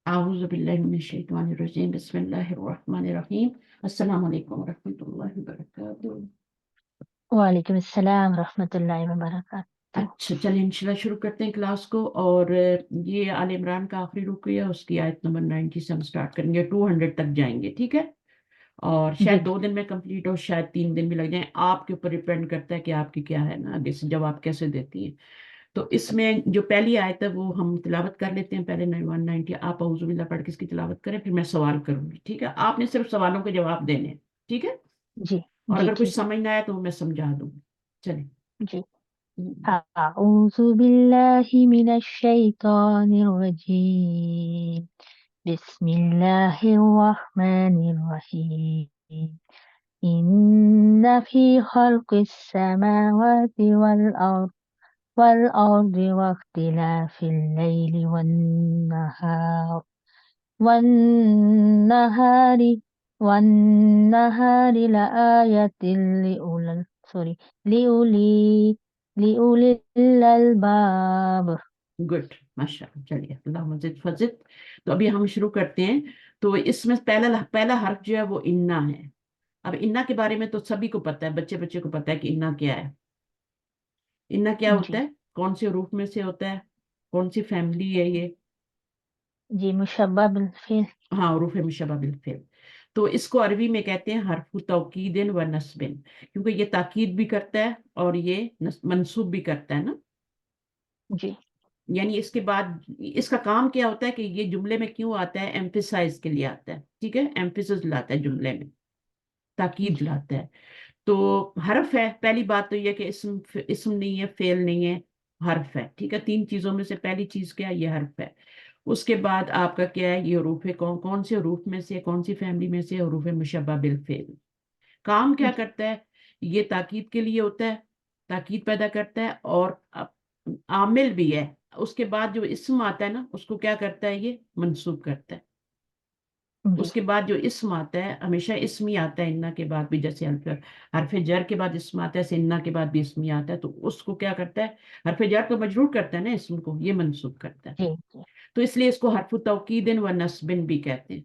أعوذ بالله من الشيطان الرجيم بسم الله الرحمن الرحيم السلام عليكم ورحمة الله وبركاته. وعلیکم السلام ورحمۃ اللہ وبرکاتہ۔ اچھا چلیں انشاءاللہ شروع کرتے ہیں کلاس کو، اور یہ آل عمران کا آخری رکوع ہے، اس کی آیت نمبر 90 سے ہم سٹارٹ کریں گے، 200 تک جائیں گے، ٹھیک ہے؟ اور جی شاید 2 دن میں کمپلیٹ ہو، شاید 3 دن بھی لگ جائیں، آپ کے اوپر ڈپینڈ کرتا ہے کہ آپ کی کیا ہے نا آگے سے جواب کیسے دیتی ہیں۔ تو اس میں جو پہلی آیت ہے وہ ہم تلاوت کر لیتے ہیں پہلے 190، آپ اعوذ باللہ پڑھ کے اس کی تلاوت کریں، پھر میں سوال کروں گی، ٹھیک ہے؟ آپ نے صرف سوالوں کے جواب دینے ہیں، ٹھیک ہے؟ جی اور جی اگر کچھ ٹھیک ہے سمجھ نہ آئے تو میں سمجھا دوں گی، چلیں۔ جی۔ اعوذ باللہ من الشیطان الرجیم، بسم اللہ الرحمن الرحیم، ان فی خلق السماوات والارض واختلاف اللیل والنهار والنهار لآية لأولي الألباب۔ گڈ، ماشاء اللہ، چلیے اللہ مزید فضد۔ تو ابھی ہم شروع کرتے ہیں۔ تو اس میں پہلا حرف جو ہے وہ انا ہے۔ اب انا کے بارے میں تو سبھی کو پتا ہے، بچے بچے کو پتا ہے کہ انا کیا ہے۔ انا کیا جی ہوتا ہے؟ کون سے حروف میں سے ہوتا ہے؟ کون سی فیملی ہے یہ؟ جی مشبہ بالفعل۔ ہاں، حروف مشبہ بالفعل۔ تو اس کو عربی میں کہتے ہیں حرف توکید و نصب، کیونکہ یہ تاکید بھی کرتا ہے اور یہ منصوب بھی کرتا ہے نا۔ جی یعنی اس کے بعد اس کا کام کیا ہوتا ہے کہ یہ جملے میں کیوں آتا ہے؟ ایمفیسائز کے لیے آتا ہے، ٹھیک ہے؟ ایمفیسس لاتا ہے جملے میں، تاکید جی لاتا ہے۔ تو حرف ہے، پہلی بات تو یہ کہ اسم نہیں ہے، فعل نہیں ہے، حرف ہے، ٹھیک ہے؟ 3 چیزوں میں سے پہلی چیز کیا ہے؟ یہ حرف ہے۔ اس کے بعد آپ کا کیا ہے؟ یہ حروف ہے، کون سے حروف میں سے، کون سی فیملی میں سے؟ حروف مشبہ بالفعل۔ کام کیا جی کرتا ہے؟ یہ تاکید کے لیے ہوتا ہے، تاکید پیدا کرتا ہے، اور عامل بھی ہے۔ اس کے بعد جو اسم آتا ہے نا، اس کو کیا کرتا ہے؟ یہ منسوب کرتا ہے۔ جی اس کے بعد جو اسم آتا ہے، ہمیشہ اسم ہی آتا ہے انا کے بعد بھی، جیسے حرف جر کے بعد اسم آتا ہے، ایسے انا کے بعد بھی اسم ہی آتا ہے، تو اس کو کیا کرتا ہے؟ حرف جر تو مجرور کرتا ہے نا اسم کو، یہ منسوب کرتا ہے۔ جی جی تو اس لیے اس کو حرف توکید و نصب بھی کہتے ہیں،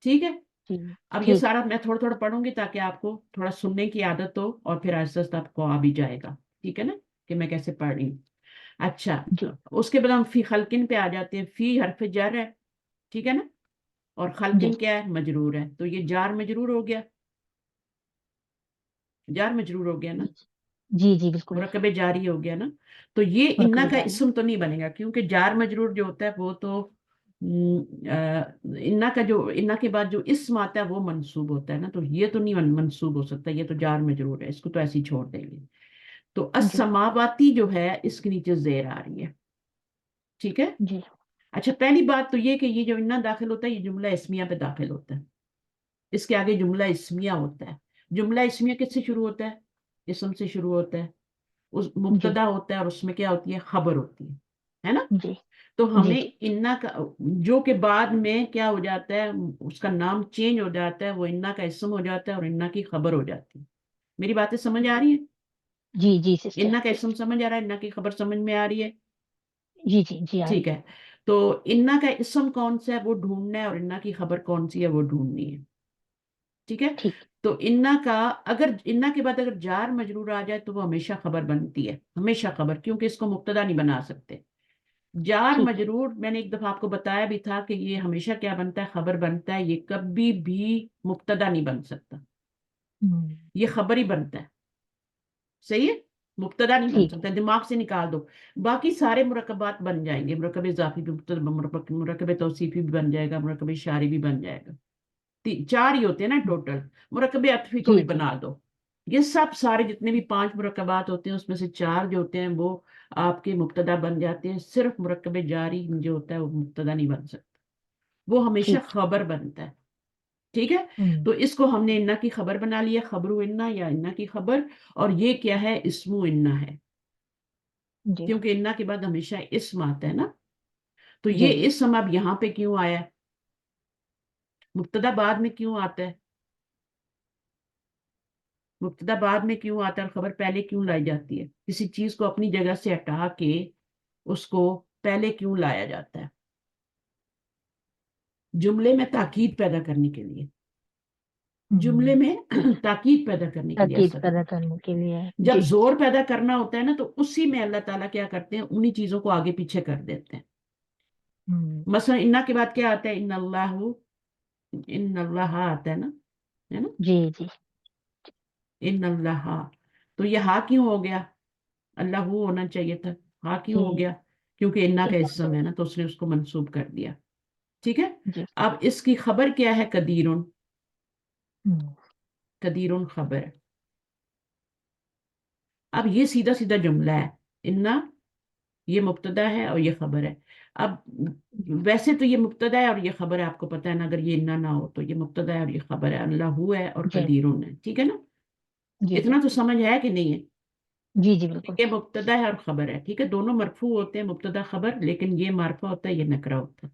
ٹھیک ہے؟ جی اب یہ ٹھیک سارا میں تھوڑا تھوڑا پڑھوں گی تاکہ آپ کو تھوڑا سننے کی عادت ہو، اور پھر آہستہ آہستہ آپ کو آ بھی جائے گا، ٹھیک ہے نا، کہ میں کیسے پڑھ رہی ہوں۔ اچھا، جی اس کے بعد ہم فی خلقن پہ آ جاتے ہیں۔ فی حرف جر ہے، ٹھیک ہے نا، اور جی خلقن کیا ہے؟ مجرور ہے، تو یہ جار مجرور ہو گیا، جار مجرور ہو گیا نا، جی جی بالکل مرکب جاری ہو گیا نا۔ تو یہ انا مرکب کا جاری۔ اسم تو نہیں بنے گا، کیونکہ جار مجرور جو ہوتا ہے وہ تو انا کا جو انا کے بعد جو اسم آتا ہے وہ منصوب ہوتا ہے نا، تو یہ تو نہیں منصوب ہو سکتا، یہ تو جار مجرور ہے، اس کو تو ایسے ہی چھوڑ دیں گے۔ تو جی السماواتی جو ہے اس کے نیچے زیر آ رہی ہے، ٹھیک ہے؟ جی اچھا، پہلی بات تو یہ کہ یہ جو انا داخل ہوتا ہے یہ جملہ اسمیہ پہ داخل ہوتا ہے، اس کے آگے جملہ اسمیہ ہوتا ہے۔ جملہ اسمیہ کس سے شروع ہوتا ہے؟ اسم سے شروع ہوتا ہے، اس جی مبتدا ہوتا ہے، اور اس میں کیا ہوتی ہے؟ خبر ہوتی ہے نا؟ جی تو جی ہمیں جی انا کا جو کہ بعد میں کیا ہو جاتا ہے؟ اس کا نام چینج ہو جاتا ہے، وہ انا کا اسم ہو جاتا ہے اور انا کی خبر ہو جاتی ہے۔ میری باتیں سمجھ آ رہی ہیں؟ جی جی سسٹر۔ انا کا اسم سمجھ آ رہا ہے، انا کی خبر سمجھ میں آ رہی ہے؟ جی جی جی آ رہی ٹھیک ہے۔ تو انا کا اسم کون سا ہے وہ ڈھونڈنا ہے، اور انا کی خبر کون سی ہے وہ ڈھونڈنی ہے، ٹھیک ہے؟ ٹھیک تو انا کا اگر انا کے بعد اگر جار مجرور آ جائے تو وہ ہمیشہ خبر بنتی ہے، ہمیشہ خبر، کیونکہ اس کو مبتدا نہیں بنا سکتے۔ جار ٹھیک ہے۔ مجرور میں نے ایک دفعہ آپ کو بتایا بھی تھا کہ یہ ہمیشہ کیا بنتا ہے؟ خبر بنتا ہے، یہ کبھی بھی مبتدا نہیں بن سکتا، یہ خبر ہی بنتا ہے، صحیح ہے؟ مبتدا نہیں بن ٹھیک ہے۔ سکتا، دماغ سے نکال دو، باقی سارے مرکبات بن جائیں گے، مرکب اضافی بھی، مرکب توصیفی بھی بن جائے گا، مرکب اشاری بھی بن جائے گا، 4 ہی ہوتے ہیں نا ٹوٹل، مرکب عطفی کو جی بھی جی بنا دو۔ یہ سب سارے جتنے بھی 5 مرکبات ہوتے ہیں اس میں سے 4 جو ہوتے ہیں وہ آپ کے مبتدا بن جاتے ہیں، صرف مرکب جاری جو ہوتا ہے وہ مبتدا نہیں بن سکتا، وہ ہمیشہ ٹھیک خبر بنتا ہے، ٹھیک ہے؟ ہے۔ تو اس کو ہم نے انا کی خبر بنا لیا، خبر انا یا انا کی خبر، اور یہ کیا ہے؟ اسم انا ہے، جی کیونکہ انا کے بعد ہمیشہ اسم آتا ہے نا۔ تو جی یہ جی اسم اب یہاں پہ کیوں آیا ہے؟ مبتدا بعد میں کیوں آتا ہے؟ مبتدا بعد میں کیوں آتا ہے اور خبر پہلے کیوں لائی جاتی ہے؟ کسی چیز کو اپنی جگہ سے ہٹا کے اس کو پہلے کیوں لایا جاتا ہے؟ جملے میں تاکید پیدا کرنے کے لیے، جملے ہوں، میں تاکید پیدا کرنے کے لیے تاکید ایسا کرتے پیدا کرنے کے لیے، ہیں۔ جب جی زور پیدا کرنا ہوتا ہے نا تو اسی میں اللہ تعالیٰ کیا کرتے ہیں، انہی چیزوں کو آگے پیچھے کر دیتے ہیں۔ ہوں، مثلا انا کے بعد کیا آتا ہے، ان اللہ آتا ہے نا، جی جی ان اللہ، تو یہ ہا کیوں ہو گیا، اللہ وہ ہونا چاہیے تھا، ہا کیوں جی ہو گیا، کیونکہ انا کا اتنا اسم ہے نا تو اس نے اس کو منسوب کر دیا، ٹھیک ہے۔ جی اب اس کی خبر کیا ہے، قدیرن، ہوں، قدیرن خبر۔ اب یہ سیدھا سیدھا جملہ ہے، انا یہ مبتدا ہے اور یہ خبر ہے۔ اب ویسے تو یہ مبتدا ہے اور یہ خبر ہے، آپ کو پتہ ہے نا، اگر یہ انا نہ ہو تو یہ مبتدا ہے اور یہ خبر ہے، اللہ ہو ہے اور جی قدیرن ہے، ٹھیک ہے نا، جی جی اتنا تو سمجھ ہے کہ نہیں ہے؟ جی جی بالکل، یہ مبتدا ہے اور خبر ہے، ٹھیک ہے، دونوں مرفوع ہوتے ہیں، مبتدا خبر، لیکن یہ معرفہ ہوتا ہے، یہ نکرہ ہوتا ہے۔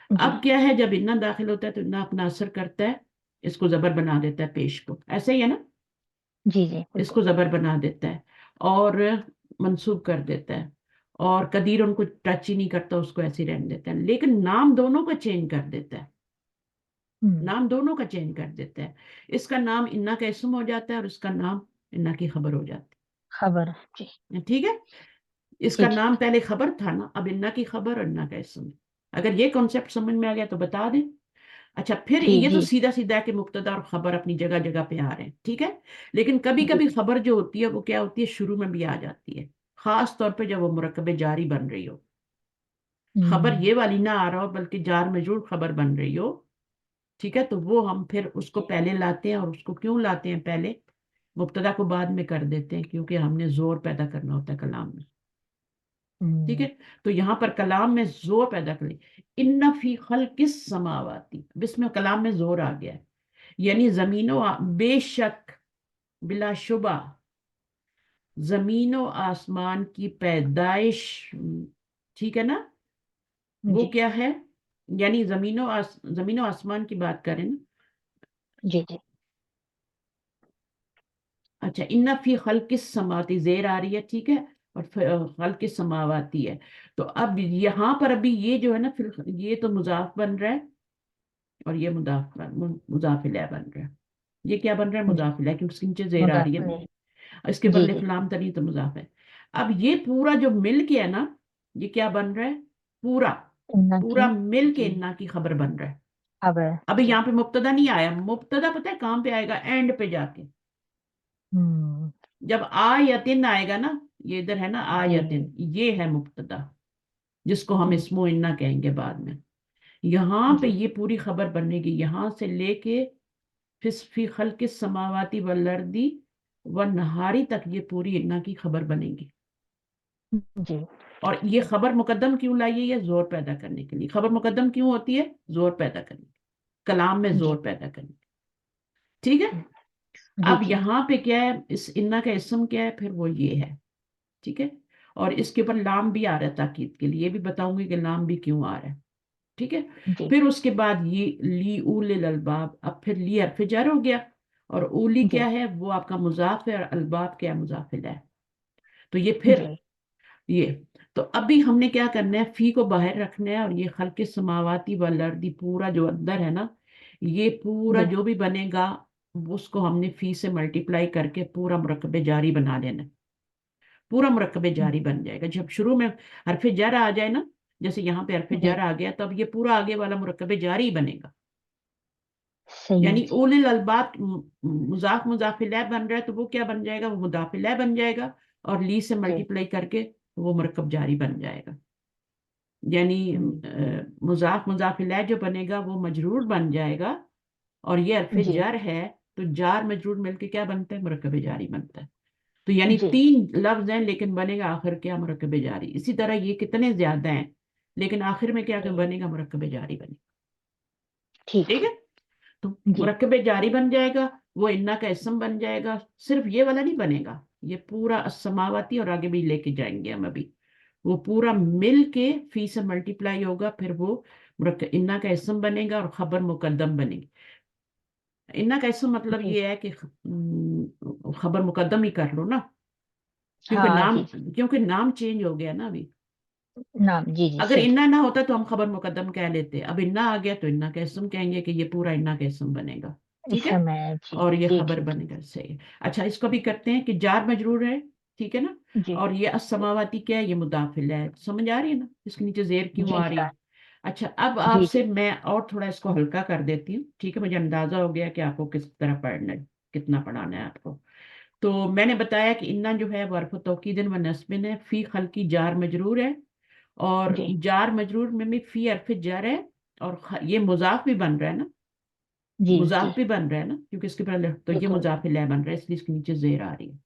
جی اب کیا ہے، جب انا داخل ہوتا ہے تو انا اپنا اثر کرتا ہے، اس کو زبر بنا دیتا ہے، پیش کو، ایسا ہی ہے نا، جی جی اس بالکل، کو زبر بنا دیتا ہے اور منسوب کر دیتا ہے، اور قدیر ان کو ٹچ ہی نہیں کرتا، اس کو ایسے ہی رہنے دیتا ہے، لیکن نام دونوں کا چینج کر دیتا ہے، ہوں، نام دونوں کا چینج کر دیتا ہے، اس کا نام انا کا اسم ہو جاتا ہے اور اس کا نام انا کی خبر ہو جاتی خبر، جی ہے، ٹھیک ہے۔ اس کا ٹھیک نام پہلے خبر تھا نا، اب انا کی خبر اور انا کا اسم۔ اگر یہ کانسیپٹ سمجھ میں آ گیا تو بتا دیں۔ اچھا، پھر جی یہ تو جی سیدھا سیدھا ہے کہ مبتدا اور خبر اپنی جگہ جگہ پہ آ رہے ہیں، ٹھیک ہے، لیکن کبھی جی کبھی خبر جو ہوتی ہے وہ کیا ہوتی ہے، شروع میں بھی آ جاتی ہے، خاص طور پہ جب وہ مرکب جاری بن رہی ہو، خبر ہوں، یہ والی نہ آ رہا ہو بلکہ جار مجرور خبر بن رہی ہو، ٹھیک ہے، تو وہ ہم پھر اس کو پہلے لاتے ہیں، اور اس کو کیوں لاتے ہیں پہلے، مبتدا کو بعد میں کر دیتے ہیں، کیونکہ ہم نے زور پیدا کرنا ہوتا ہے کلام میں، ٹھیک ہوں، ہے۔ تو یہاں پر کلام میں زور پیدا کریں، ان فی خلق السماواتی، اب اس میں کلام میں زور آ گیا ہے، یعنی بے شک، بلا شبہ، زمین و آسمان کی پیدائش، ٹھیک ہے نا، وہ جی کیا ہے، یعنی زمین و آسمان کی بات کریں نا، جی جی اچھا، ان فی خلق السماواتی زیر آ رہی ہے، ٹھیک ہے، اور خلق السماواتی ہے، تو اب یہاں پر ابھی یہ جو ہے نا، پھر یہ تو مضاف بن رہا ہے اور یہ مضاف الیہ بن رہا ہے، یہ کیا بن رہا ہے، جی مضاف الیہ، کیونکہ اس کے نیچے زیر آ رہی مضاف ہے، نہیں، اس کے جی بدلے جی فلام تری تو مضاف ہے۔ اب یہ پورا جو مل کے ہے نا، یہ کیا بن رہا ہے، پورا انا کی، پورا مل کے جی انا کی خبر بن رہا ہے۔ خبر، ابھی جی یہاں پہ مبتدا نہیں آیا، مبتدا پتہ ہے کہاں پہ آئے گا، اینڈ پہ جا کے، ہوں، جب آیتن آئے گا نا، یہ ادھر ہے نا جی آیتن، یہ ہے مبتدا، جس کو ہم جی اسم و انا کہیں گے بعد میں، یہاں پہ جی یہ پوری خبر بننے گی، یہاں سے لے کے فی خلق السماواتی والارض والنہاری تک، یہ پوری انا کی خبر بنے گی۔ جی اور یہ خبر مقدم کیوں لائیے، یہ زور پیدا کرنے کے لیے، خبر مقدم کیوں ہوتی ہے، زور پیدا کرنے کے، کلام میں جی زور پیدا کرنے کے، ٹھیک ہے۔ جی اب جی یہاں پہ کیا ہے، اس انا کا اسم کیا ہے، پھر وہ یہ ہے، ٹھیک ہے، اور اس کے اوپر لام بھی آ رہا ہے تاکید کے لیے، یہ بھی بتاؤں گی کہ لام بھی کیوں آ رہا ہے، ٹھیک ہے۔ جی پھر اس کے بعد یہ لی اول الالباب، اب پھر لی حرف جر ہو گیا، اور اولی جی کیا ہے، وہ آپ کا مضاف ہے، اور الباب کیا ہے، مضاف ہے، تو یہ پھر جی یہ، تو ابھی ہم نے کیا کرنا ہے، فی کو باہر رکھنا ہے، اور یہ خلق سماواتی والارضی پورا جو اندر ہے نا، یہ پورا جی جو بھی بنے گا، اس کو ہم نے فی سے ملٹیپلائی کر کے پورا مرکب جاری بنا لینا ہے، پورا مرکب جاری بن جائے گا، جب شروع میں حرف جر آ جائے نا، جیسے یہاں پہ حرف جی جر آ گیا، تب یہ پورا آگے والا مرکب جاری بنے گا، صحیح، یعنی جی اول الالباب مضاف الیہ بن رہا ہے، تو وہ کیا بن جائے گا، وہ مضاف الیہ بن جائے گا، اور لی سے جی ملٹیپلائی کر کے وہ مرکب جاری بن جائے گا، یعنی ہوں، مضاف الیہ جو بنے گا وہ مجرور بن جائے گا، اور یہ حرف جی جر ہے، تو جار مجرور مل کے کیا بنتا ہے، مرکب جاری بنتا ہے، تو یعنی جی 3 لفظ ہیں لیکن بنے گا آخر کیا، مرکب جاری، اسی طرح یہ کتنے زیادہ ہیں لیکن آخر میں کیا جی بنے گا، مرکب جاری بنے گا، ٹھیک، ٹھیک ہے، تو جی مرکب جاری بن جائے گا، وہ انا کا اسم بن جائے گا، صرف یہ والا نہیں بنے گا، یہ پورا السماواتی، اور آگے بھی لے کے جائیں گے ہم ابھی، وہ پورا مل کے فی سے ملٹیپلائی ہوگا، پھر وہ انا کا اسم بنے گا اور خبر مقدم بنے گی، انا کا اسم مطلب جی یہ ہے کہ خبر مقدم ہی کر لو نا، کیونکہ ہاں نام جی جی کیونکہ نام چینج ہو گیا نا ابھی، नाम, जी जी अगर सही। इन्ना ना होता तो हम खबर मुकद्दम कह लेते, अब इन्ना आ गया तो इन्ना का इसम कहेंगे कि ये पूरा इन्ना का इसम बनेगा। इस ठीक है, समय जी। और ये जी खबर ठीक है। बनेगा, सही है। अच्छा, इसको भी करते हैं कि जार मजरूर है, ठीक है ना, जी और ये अस्समावाती क्या है, ये मुदाफिल है, समझ आ रही है ना, इसके नीचे जेर क्यों जी आ रही सर। है। अच्छा, अब जी आपसे जी मैं और थोड़ा इसको हल्का कर देती हूँ, ठीक है, मुझे अंदाजा हो गया कि आपको किस तरह पढ़ना है, कितना पढ़ाना है आपको। तो मैंने बताया कि इन्ना जो है वर्फ तौकीदन व नस्बिन है, फी खल्की जार मजरूर है, और जी जार मजरूर में भी फी हरफ जर है, और ये मुजाफ भी बन रहा है ना, जी जी मुजाफ भी बन रहा है ना, क्योंकि इसके पहले तो ये बिल्कुल। मुजाफ इलैह बन रहा है, इसलिए इसके नीचे जेर आ रही है।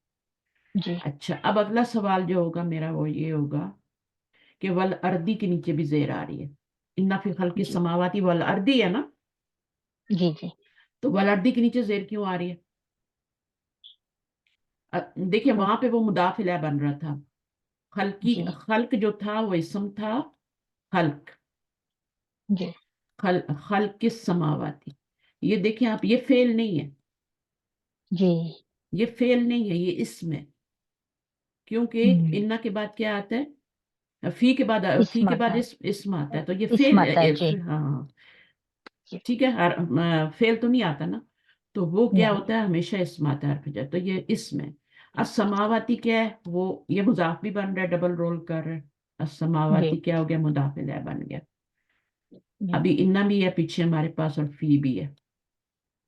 जी अच्छा, अब अगला सवाल जो होगा मेरा वो ये होगा कि वल अर्दी के नीचे भी जेर आ रही है, इन्ना फी खल्की जी समावाती वल अर्दी है ना, जी जी तो वल अर्दी के नीचे जेर क्यों आ रही है। देखिए तो वहां पे वो मुदाफ इलैह बन रहा था, खल्की, जी खल्क जो था वो इसम था, खल्क, जी खल्क किस समावाती, ये देखिए आप, ये फेल नहीं है, जी ये फेल नहीं है, ये इसम है, क्योंकि हम्म, इन्ना के बाद क्या आता है, इस फी के बाद माता इसम आता है, तो ये इस फेल, माता जी। हाँ, जी ठीक है, फेल तो नहीं आता ना, तो वो क्या नहीं। होता है, हमेशा इसम आता है हर जगह, तो ये इसमें। असमावाती क्या है, वो ये मुजाफ भी बन रहा है, डबल रोल कर रहा है, जी असमावाती क्या हो गया, मुदाफ इलैह बन गया। जी अभी इन्ना भी है पीछे हमारे पास, और फी भी है,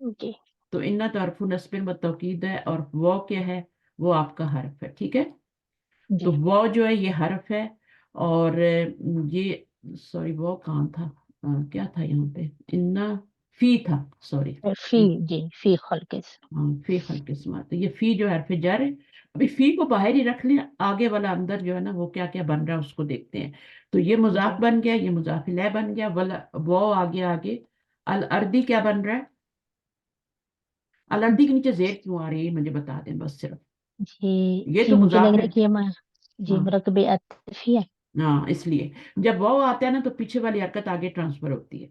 जी तो इन्ना तो हरफुन नस्बिन व तौकीद है, और वो क्या है, वो आपका हर्फ है, ठीक है। तो जी वो जो है ये हर्फ है, और ये, सॉरी वो कहाँ था, क्या था यहाँ पे, इन्ना, फी था, सॉरी, फी। जी फी खलकिस। हाँ, फी खल्किस्मा, तो ये फी जो हर्फ जार है। अभी फी को बाहर ही रख लें, आगे वाला अंदर जो है ना वो क्या क्या बन रहा है उसको देखते हैं। तो ये जी मुजाफ बन गया, ये मुजाफ इलैह बन गया, वो आगे आगे, अल अर्दी क्या बन रहा है, अल अर्दी के जी नीचे जेर क्यों आ रही है मुझे बता दें बस सिर्फ, जी ये जी तो मुझे लग मुजाफ रहा है। है कि ये जी हाँ, मुरकबे अतफी है। हाँ, इसलिए जब वो आता है ना तो पीछे वाली हरकत आगे ट्रांसफर होती है,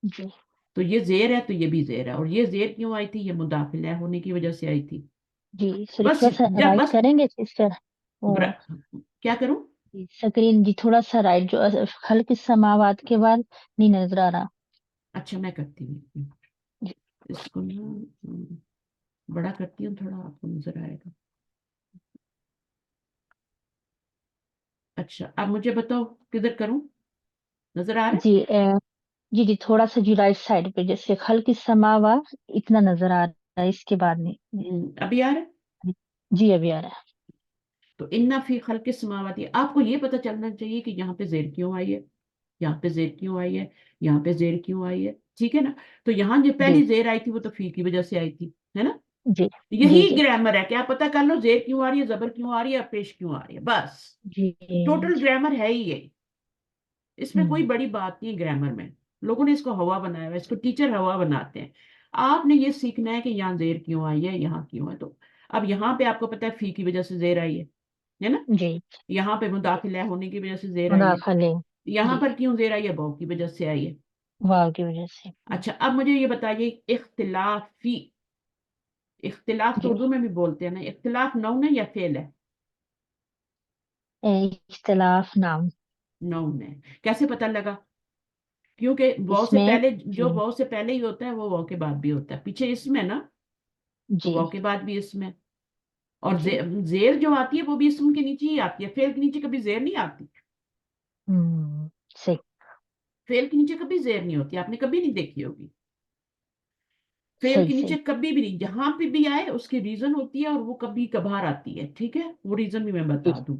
जी तो ये जेर है तो ये भी जेर है, और ये जेर क्यों आई थी, ये मुदाफ इलैह होने की वजह से आई थी। जी सॉरी, बस थोड़ा सा जब राइट बस करेंगे सिस्टर। वो ब्र- क्या करूं, स्क्रीन जी थोड़ा सा राइट, जो हल्के समावाद के बाद नहीं नजर आ रहा। अच्छा मैं करती हूँ जी इसको ना, बड़ा करती हूँ थोड़ा, आपको नजर आएगा। अच्छा, अब मुझे बताओ किधर करूं, नजर आ रहा जी जी जी थोड़ा सा जी राइट साइड पे, जैसे हल्की समावा इतना नजर आ रहा है, इसके बाद नहीं। है, अभी आ रहा है। जी अभी आ रहा है। तो इन्ना फी खल्क़ि समावाती, आपको ये पता चलना चाहिए कि यहाँ पे जेर क्यों आई है, यहाँ पे जेर क्यों आई है, यहाँ पे जेर क्यों आई है, ठीक है ना। तो यहाँ जो जी पहली जेर आई थी वो तो फी की वजह से आई थी, है ना। जी जी यही जी ग्रामर है कि आप पता कर लो जेर क्यों आ रही है, जबर क्यों आ रही है, और पेश क्यों आ रही है, बस जी टोटल जी ग्रामर है ही ये, इसमें कोई हम्म, बड़ी बात नहीं है ग्रामर में। लोगों ने इसको हवा बनाया हुआ है, इसको टीचर हवा बनाते हैं। आपने ये सीखना है कि यहाँ जेर क्यों आई है, यहाँ क्यों है, तो अब यहाँ पे आपको पता है फी की वजह से जेर आई है ना, जी यहाँ पे मुदाखिला होने की वजह से जेर आई है, मुदाखले। यहाँ जी पर क्यों जेर आई है, बहू की वजह से आई है। वाव की वजह से। अच्छा, अब मुझे ये बताइए, इख्तिलाफी, इख्तिलाफ तो जी उर्दू में भी बोलते हैं ना, इख्तिलाफ नाउन है या फेल है, इख्तिलाफ नाम। नाउन है, कैसे पता लगा, क्योंकि वाव से इसमें पहले, जो जी वाव से पहले ही होता है वो वाव के बाद भी होता है, पीछे इसमें ना, तो जी वाव के बाद भी इसमें, और जी जेर जो आती है वो भी इसम के नीचे ही आती है, फेल के नीचे कभी जेर नहीं आती, सही। फेल के नीचे कभी जेर नहीं होती, आपने कभी नहीं देखी होगी, फेल सही के नीचे सही। कभी भी नहीं, जहां पे भी आए उसकी रीजन होती है, और वो कभी कभार आती है, ठीक है, वो रीजन भी मैं जी बता दूं।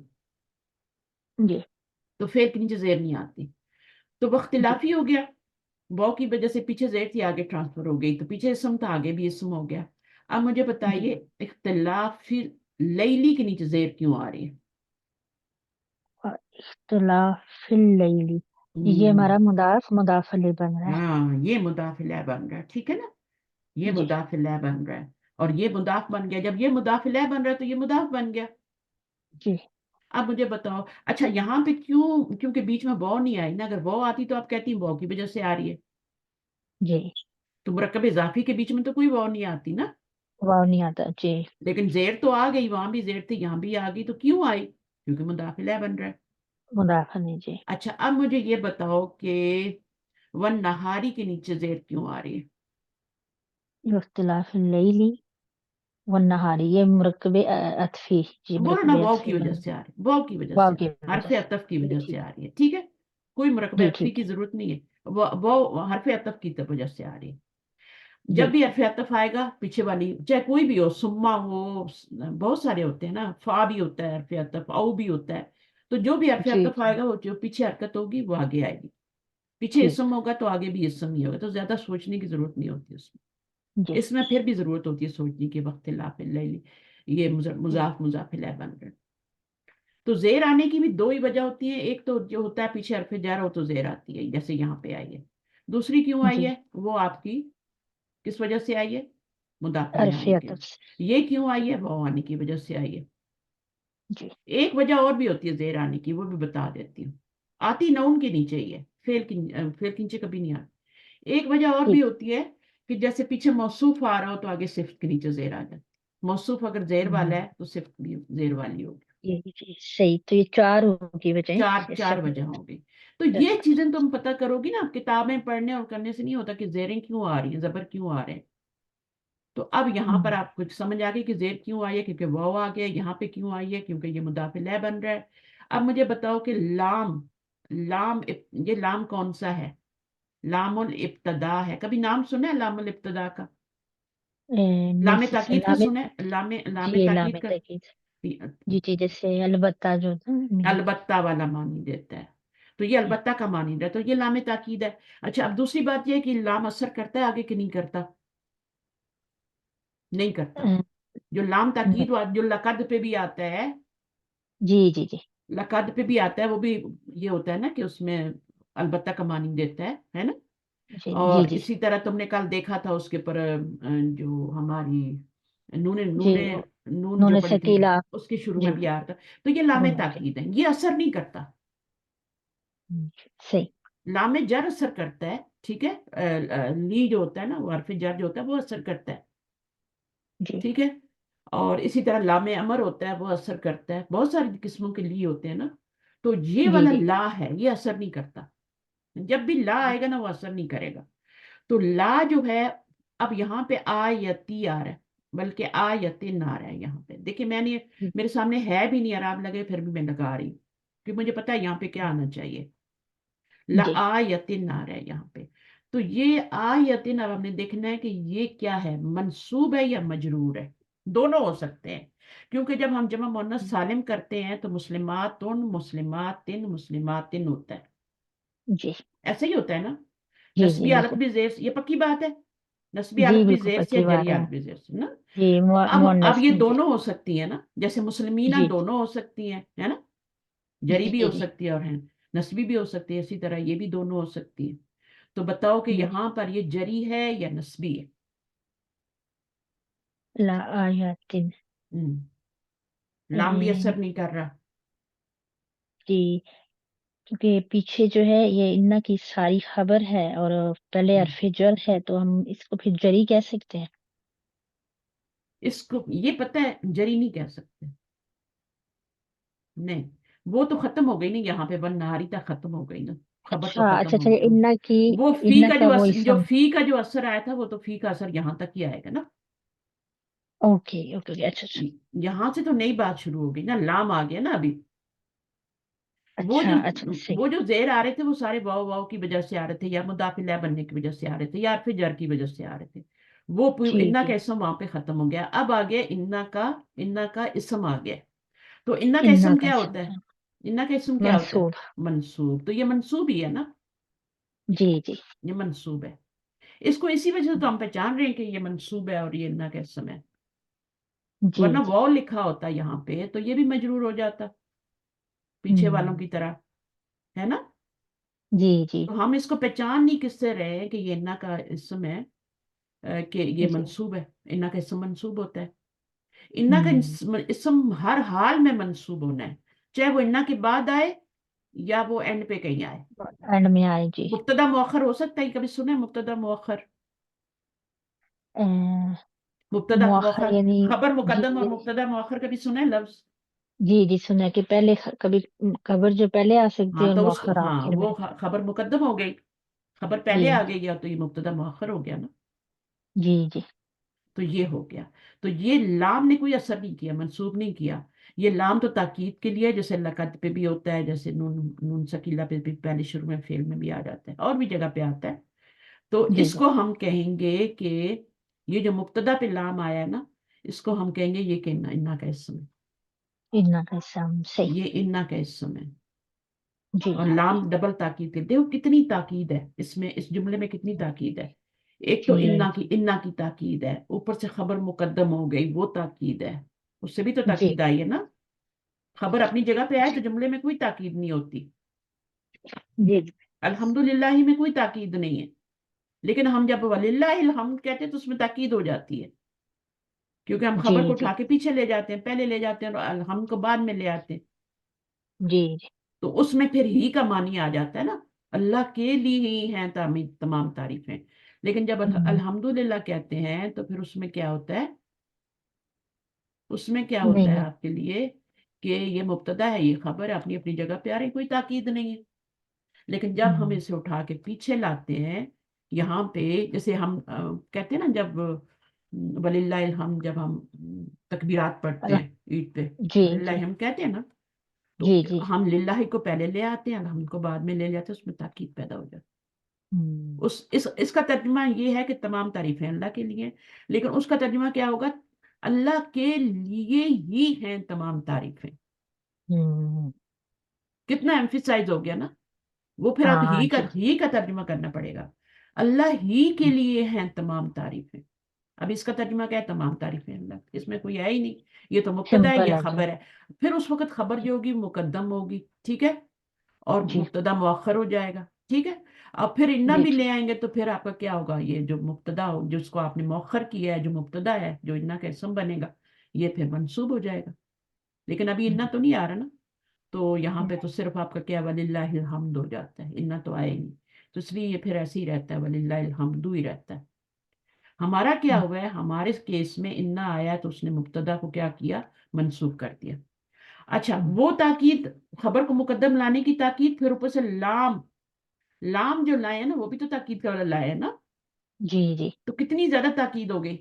जी तो फेल के नीचे जेर नहीं आती, तो वो जी इख्तिलाफी हो गया, वाव की वजह से पीछे जेर थी आगे ट्रांसफर हो गई, तो पीछे इसम था आगे भी इसम हो गया। अब मुझे जी बताइए, इख्तिलाफी लैली के नीचे जेर क्यों आ रही है। और इख्तिलाफिल लैली। ये हम्म, हमारा मुदाफले बन रहा है। हाँ, ये मुदाफ इलैह बन रहा है, ठीक है ना, ये जी मुदाफ इलैह बन रहा है, और ये मुदाफ बन गया, जब ये मुदाफ इलैह बन रहा है तो ये मुदाफ बन गया। जी अब मुझे बताओ, अच्छा यहाँ पे क्यों, क्योंकि बीच में वॉ नहीं आई ना, अगर वॉ आती तो आप कहती वॉ की वजह से आ रही है, जी तो मुरक्कब इजाफी के बीच में तो कोई वॉ नहीं आती ना, वाव नहीं आता। जी लेकिन जेर तो आ गई, वहां भी जेर थी यहाँ भी आ गई, तो क्यों आई, क्योंकि मुदाफ इलैह बन रहा है। मुदाफ़ा नहीं जी। अच्छा, अब मुझे ये बताओ कि वन नहारी के नीचे जेर क्यों आ रही है? इख्तिलाफ़ लैली वन नहारी, ये मुरक्कबे अतफ़ी जी, बोलो ना, मुरक्कबे वाव की अतफ़ी वजह बन से आ रही है, वाव की वजह वाव से, की वजह हरफ से। अतफ की जी वजह से ठीक आ रही है, ठीक है। कोई मुरकब जी अतफी ठीक की है। जरूरत नहीं है, वो हरफ अतफ की वजह से आ रही है। जब जी भी हरफ अतफ आएगा पीछे वाली, चाहे कोई भी हो, सुम्मा हो, बहुत सारे होते हैं ना, फा भी होता है हरफ अतफ, औ भी होता है। तो जो भी हरफ जी अतफ जी आएगा, वो जो पीछे हरकत होगी वो आगे आएगी। पीछे ठीक। इसम होगा तो आगे भी इसम ही होगा, तो ज्यादा सोचने की जरूरत नहीं होती उसमें। जी इसमें फिर भी जरूरत होती है सोचने की, वक्त लाफिल, ये जी मुजाफ मुजाफ इलैह बन रहे हैं। तो जेर आने की भी दो ही वजह होती है, एक तो जो होता है पीछे हरफ जार हो तो जेर आती है, जैसे यहाँ पे आई है। दूसरी क्यों आई जी। है, वो आपकी किस वजह से आई है? मुदाफिल हरफ़े आने की। अतफ़ से। ये क्यों आई है? वाव आने की वजह से आई है। जी एक वजह और भी होती है जेर आने की, वो भी बता देती हूँ। आती नाउन के नीचे ही है, फेल के नीचे कभी नहीं आती। एक वजह और भी ठीक। होती है कि जैसे पीछे मौसूफ आ रहा हो तो आगे सिफ्त के नीचे जेर आ जाए। मौसूफ अगर जेर वाला हुँ, है तो सिफ्त भी जेर वाली होगी। जी सही, तो ये 4 होगी चार वजहें इस चार सब में। वजह होगी। तो ये अच्छा, चीजें तुम पता करोगी ना, किताबें पढ़ने और करने से नहीं होता कि जेरें क्यों आ रही हैं, जबर क्यों आ रहे हैं। तो अब यहाँ पर हुँ, आप कुछ समझ आ गई कि जेर क्यों आई है, क्योंकि वाव आ गया। यहाँ पे क्यों आई है, क्योंकि ये मुदाफिल है बन रहा है। अब मुझे बताओ कि लाम, ये लाम कौन सा है? लामुल इब्तदा है। कभी नाम सुना है लामुल इब्तदा का? नहीं लामे ताकीद का लामे सुना है? लामे लामे जी, ताकीद लामे का। तकीद। जी, जैसे अलबत्ता जो था मीन। अलबत्ता वाला मानी देता है, तो ये जी। अलबत्ता का मानी देता है, तो ये लामे ताकीद है। अच्छा, अब दूसरी बात ये है कि लाम असर करता है आगे कि नहीं करता? नहीं करता। अ, जो लाम ताकीद नहीं। जो लकद पे भी आता है, जी। लकद पे भी आता है, वो भी ये होता है ना कि उसमें अलबत्ता का मानी देता है ना। और जी। इसी तरह तुमने कल देखा था उसके पर जो हमारी नूने जी, नूने वो नून जो नून पड़ी थी, सकीला। उसके शुरू में जी, भी आ रहा था। तो ये लामे गुन्ना जी। ताकीद है, ये असर नहीं करता। सही। लामे जर असर करता है, ठीक है। ली जो होता है ना, वो हरफ जर जो होता है वो असर करता है, जी, ठीक है। और इसी तरह लामे अमर होता है, वो असर करता है। बहुत सारी किस्मों के ली होते हैं ना। तो ये वाला जी। ला है, ये असर नहीं करता। जब भी ला आएगा ना, वो असर नहीं करेगा। तो ला जो है, अब यहाँ पे आ या ती आ रहा है, बल्कि आ या तिन आ रहा है। यहाँ पे देखिए, मैंने, मेरे सामने है भी नहीं, आराम लगे फिर भी मैं लगा रही हूँ, क्योंकि मुझे पता है यहाँ पे क्या आना चाहिए। ला जी। आ यतिन आ रहा है यहाँ पे। तो ये आ यतिन, अब हमने देखना है कि ये क्या है, मंसूब है या मजरूर है। दोनों हो सकते हैं, क्योंकि जब हम जमा मुअन्नस सालिम करते हैं तो मुस्लिमातुन मुस्लिमातिन मुस्लिमातिन होता है। जी। ऐसा ही होता है ना। जी नस्बी हालत बिल्कुल। भी जेर से, ये पक्की बात है। नस्बी जी हालत भी बिल्कुल जेर से पक्की है, जरी बात है। हालत भी जेर से ना। जी, तो अब मुअन्नस ये में जी। दोनों हो सकती है ना, जैसे मुस्लिमीना जी दोनों हो सकती है ना। जरी भी हो जी। सकती है और है, नस्बी भी हो सकती है, इसी तरह ये भी दोनों हो सकती है। तो बताओ कि जी। यहाँ पर ये जरी है या नस्बी है? ला आयातिन। हम्म, लाम भी ए, असर नहीं कर रहा। जी, क्योंकि पीछे जो है ये इन्ना की सारी खबर है और पहले हम्म, हरफ जर है, तो हम इसको फिर जरी कह सकते हैं। इसको ये पता है, जरी नहीं कह सकते। नहीं, वो तो खत्म हो गई ना, यहाँ पे वन नहारी तक खत्म हो गई ना, खबर तो खत्म हो अच्छा, गई। इन्ना की, वो फी इन्ना का का वो जो इसम। फी का जो असर आया था, वो तो फी का असर यहाँ तक ही आएगा ना। ओके ओके, अच्छा। यहाँ से तो नई बात शुरू हो गई ना, लाम आ गया ना अभी। वो जो अच्छा सही। वो जो जेर आ रहे थे, वो सारे वाव वाव की वजह से आ रहे थे, या मुदाफिल बनने की वजह से आ रहे थे, या फिर जर की वजह से आ रहे थे। वो इन्ना का जी। इसम वहां पे खत्म हो गया, अब आ गया इन्ना का इसम आ गया। तो इन्ना का इन्ना इसम का क्या इसम होता है? था। इन्ना का इसम क्या होता है? मंसूब। मंसूब। तो ये मंसूब ही है ना, जी। ये मंसूब है। इसको इसी वजह से तो हम पहचान रहे हैं कि ये मंसूब है और ये इन्ना का इसम है। वरना जी। वाव लिखा होता यहाँ पे तो ये भी मजरूर हो जाता, पीछे वालों हम्म। की तरह, है ना। जी। तो हम इसको पहचान नहीं किससे रहे हैं कि ये इन्ना का इसम है, कि ये जी। मंसूब है। इन्ना का इसम मंसूब होता है। इन्ना का हम्म। इसम हर हाल में मंसूब होना है, चाहे वो इन्ना के बाद आए या वो एंड पे कहीं आए। एंड में आए जी। मुब्तदा मुअख्खर हो सकता है, कभी सुने मुब्तदा मुअख्खर? मुब्तदा मुअख्खर मुअख्खर, यानी। खबर जी मुकद्दम और यानी। मुब्तदा मुअख्खर, कभी सुने लफ्ज? جی جی سنا ہے کہ پہلے کبھی خبر جو پہلے آ سکتی ہے ہاں اور تو اس مؤخر ہاں آخر میں. وہ خبر مقدم ہو گئی، خبر پہلے جی آ گئی، یا تو یہ مبتدا مؤخر ہو گیا نا. جی جی تو یہ ہو گیا. تو یہ لام نے کوئی اثر نہیں کیا، منسوب نہیں کیا. یہ لام تو تاکید کے لیے، جیسے لقد پہ بھی ہوتا ہے، جیسے نون نون سکیلا پہ بھی پہلے شروع میں فعل میں بھی آ جاتا ہے، اور بھی جگہ پہ آتا ہے. تو جی اس جی کو ہم کہیں گے کہ یہ جو مبتدا پہ لام آیا ہے نا، اس کو ہم کہیں گے یہ کہ انا کا اسم ہے. اتنا کا صحیح. یہ انا کا اسم ہے. جی اور لام ڈبل تاکید ہے. دیکھو کتنی تاکید ہے اس میں، اس جملے میں کتنی تاکید ہے. ایک تو جی انا کی تاکید ہے، اوپر سے خبر مقدم ہو گئی، وہ تاکید ہے. اس سے بھی تو جی تاکید آئی ہے نا. خبر اپنی جگہ پہ آئے تو جملے میں کوئی تاکید نہیں ہوتی. جی الحمدللہ ہی میں کوئی تاکید نہیں ہے. لیکن ہم جب وللہ الحمد کہتے ہیں تو اس میں تاکید ہو جاتی ہے، کیونکہ ہم جی خبر کو جی اٹھا کے پیچھے لے جاتے ہیں، پہلے لے جاتے ہیں اور الحمد کو بعد میں لے آتے ہیں. جی جی تو اس میں پھر ہی کا معنی آ جاتا ہے نا. اللہ کے لیے ہی ہیں تمام تعریفیں. لیکن جب ہوں، الحمدللہ کہتے ہیں تو پھر اس میں کیا ہوتا ہے، اس میں کیا نہیں ہوتا ہے نہیں. آپ کے لیے کہ یہ مبتدا ہے، یہ خبر ہے، اپنی اپنی جگہ پہ آ رہی، کوئی تاکید نہیں ہے. لیکن جب ہم ہوں، اسے اٹھا کے پیچھے لاتے ہیں یہاں پہ، جیسے ہم کہتے ہیں نا، جب وللہ الحمد، جب ہم تکبیرات پڑھتے اللہ. ہیں عید پہ، جی وللہ جی ہم کہتے ہیں نا، تو جی جی. ہم للہ کو پہلے لے آتے ہیں، الحمد کو بعد میں لے جاتے ہیں، اس میں تاکید پیدا ہو جاتی. ہوں، اس کا ترجمہ یہ ہے کہ تمام تعریفیں اللہ کے لیے. لیکن اس کا ترجمہ کیا ہوگا، اللہ کے لیے ہی ہیں تمام تعریفیں. ہوں. کتنا ایمفیسائز ہو گیا نا. وہ پھر اب ہاں جی. ہی کا ترجمہ کرنا پڑے گا. اللہ ہی کے لیے ہیں تمام تعریفیں. اب اس کا ترجمہ کیا ہے، تمام تعریفیں اللہ، اس میں کوئی ہے ہی نہیں. یہ تو مبتدا ہے، سمپل یہ ہے جی. خبر ہے. پھر اس وقت خبر جی جو ہوگی مقدم ہوگی، ٹھیک ہے، اور جی مبتدا مؤخر ہو جائے گا، ٹھیک ہے. اب پھر انا جی بھی جی. لے آئیں گے تو پھر آپ کا کیا ہوگا، یہ جو مبتدا ہو، جس کو آپ نے مؤخر کیا ہے، جو مبتدا ہے، جو انا کا اسم بنے گا، یہ پھر منصوب ہو جائے گا. لیکن ابھی انا تو نہیں آ رہا نا. تو یہاں پہ تو صرف آپ کا کیا، وللہ الحمد ہو جاتا ہے، انا تو آئے نہیں. تو اس لیے یہ پھر ایسے ہی رہتا ہے، وللہ الحمد ہی رہتا ہے. ہمارا کیا ہوا ہے، ہمارے کیس میں انا آیا تو اس نے مبتدا کو کیا کیا، منسوب کر دیا. اچھا، وہ تاکید، خبر کو مقدم لانے کی تاکید، پھر اوپر سے لام. لام جو لائے ہیں نا، وہ بھی تو تاکید کا لائے ہیں نا. جی جی. تو کتنی زیادہ تاکید ہو گئی.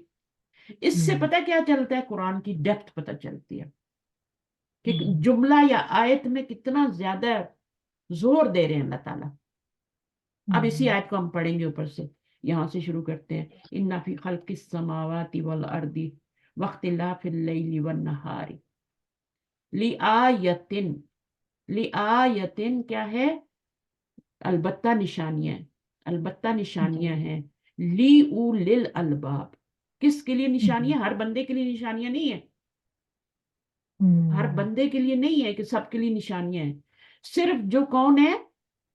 اس سے ہوں، پتہ کیا چلتا ہے، قرآن کی ڈیپتھ پتہ چلتی ہے کہ ہوں، جملہ یا آیت میں کتنا زیادہ زور دے رہے ہیں اللہ تعالیٰ. اب اسی ہوں، آیت کو ہم پڑھیں گے اوپر سے، یہاں سے شروع کرتے ہیں. ان فی خلق السماوات والارض واختلاف اللیل والنہار لآیتن. لآیتن کیا ہے، البتہ نشانیاں، البتہ جی. نشانیاں ہیں. لی او لل الباب، کس کے لیے ہوں، نشانیاں، ہر بندے کے لیے نشانیاں نہیں ہیں. ہر ہوں، بندے کے لیے نہیں ہے کہ سب کے لیے نشانیاں ہیں. صرف جو کون ہے،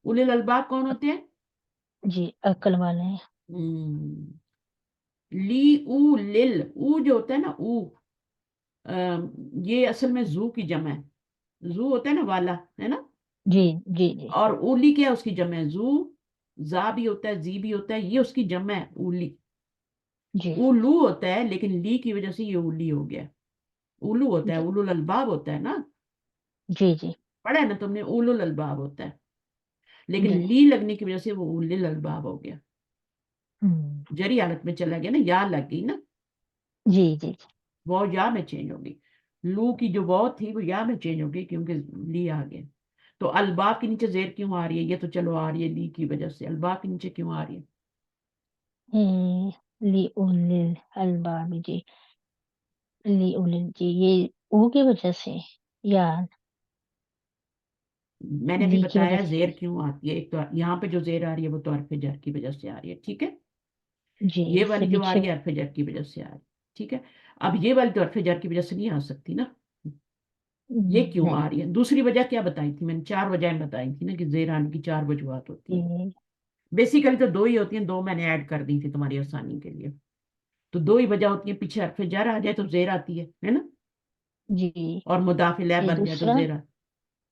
اولل الباب کون ہوتے ہیں، جی عقل والے ہیں. لی او لل، او جو ہوتا ہے نا، او یہ اصل میں زو کی جمع ہے. زو ہوتا ہے نا، والا ہے نا. جی جی جی اور اولی کیا ہے، اس کی جمع ہے زو. زا بھی ہوتا ہے، زی بھی ہوتا ہے، یہ اس کی جمع ہے اولی. جی اولو ہوتا ہے، لیکن لی کی وجہ سے یہ اولی ہو گیا. اولو ہوتا ہے، جی اولو الالباب ہوتا ہے نا. جی جی پڑھا ہے نا تم نے، اولو الالباب ہوتا ہے. لیکن جی. لی لگنے کی وجہ سے وہ اولل الالباب ہو گیا. ہوں، جری حالت میں چلا گیا نا، یا لگ گئی نا. جی جی جی. وہ یا میں چینج ہوگی. لو کی جو واو تھی وہ یا میں چینج ہوگی کیونکہ لی آ گیا. تو الباب کے نیچے زیر کیوں آ رہی ہے، یہ تو چلو آ رہی ہے لی کی وجہ سے. الباب کے نیچے کیوں آ رہی ہے، لی اولل الباب جی. لی اولل جی، یہ او کی وجہ سے یا میں نے ابھی لی کی وجہ بتایا سے. زیر کیوں آتی ہے. ایک تو یہاں پہ جو زیر آ رہی ہے وہ تو حرف جر کی وجہ سے آ رہی ہے، ٹھیک ہے. جی یہ اس سے والی جو آ پیچھے. رہی ہے حرف جر کی وجہ سے آ رہی ہے، ٹھیک ہے. اب یہ والی تو حرف جر کی وجہ سے نہیں آ سکتی نا. یہ کیوں نہیں. آ رہی ہے، دوسری وجہ کیا بتائی تھی میں نے، چار وجہیں بتائی تھی نا کہ زیر آنے کی چار وجوہات ہوتی ہیں. جی بیسیکلی تو دو ہی ہوتی ہیں، دو میں نے ایڈ کر دی تھی تمہاری آسانی کے لیے. تو دو ہی وجہ ہوتی ہیں، پیچھے حرف جر آ جائے تو زیر آتی ہے نا. جی اور مضاف الیہ جی. بن جائے تو دوسرا. زیر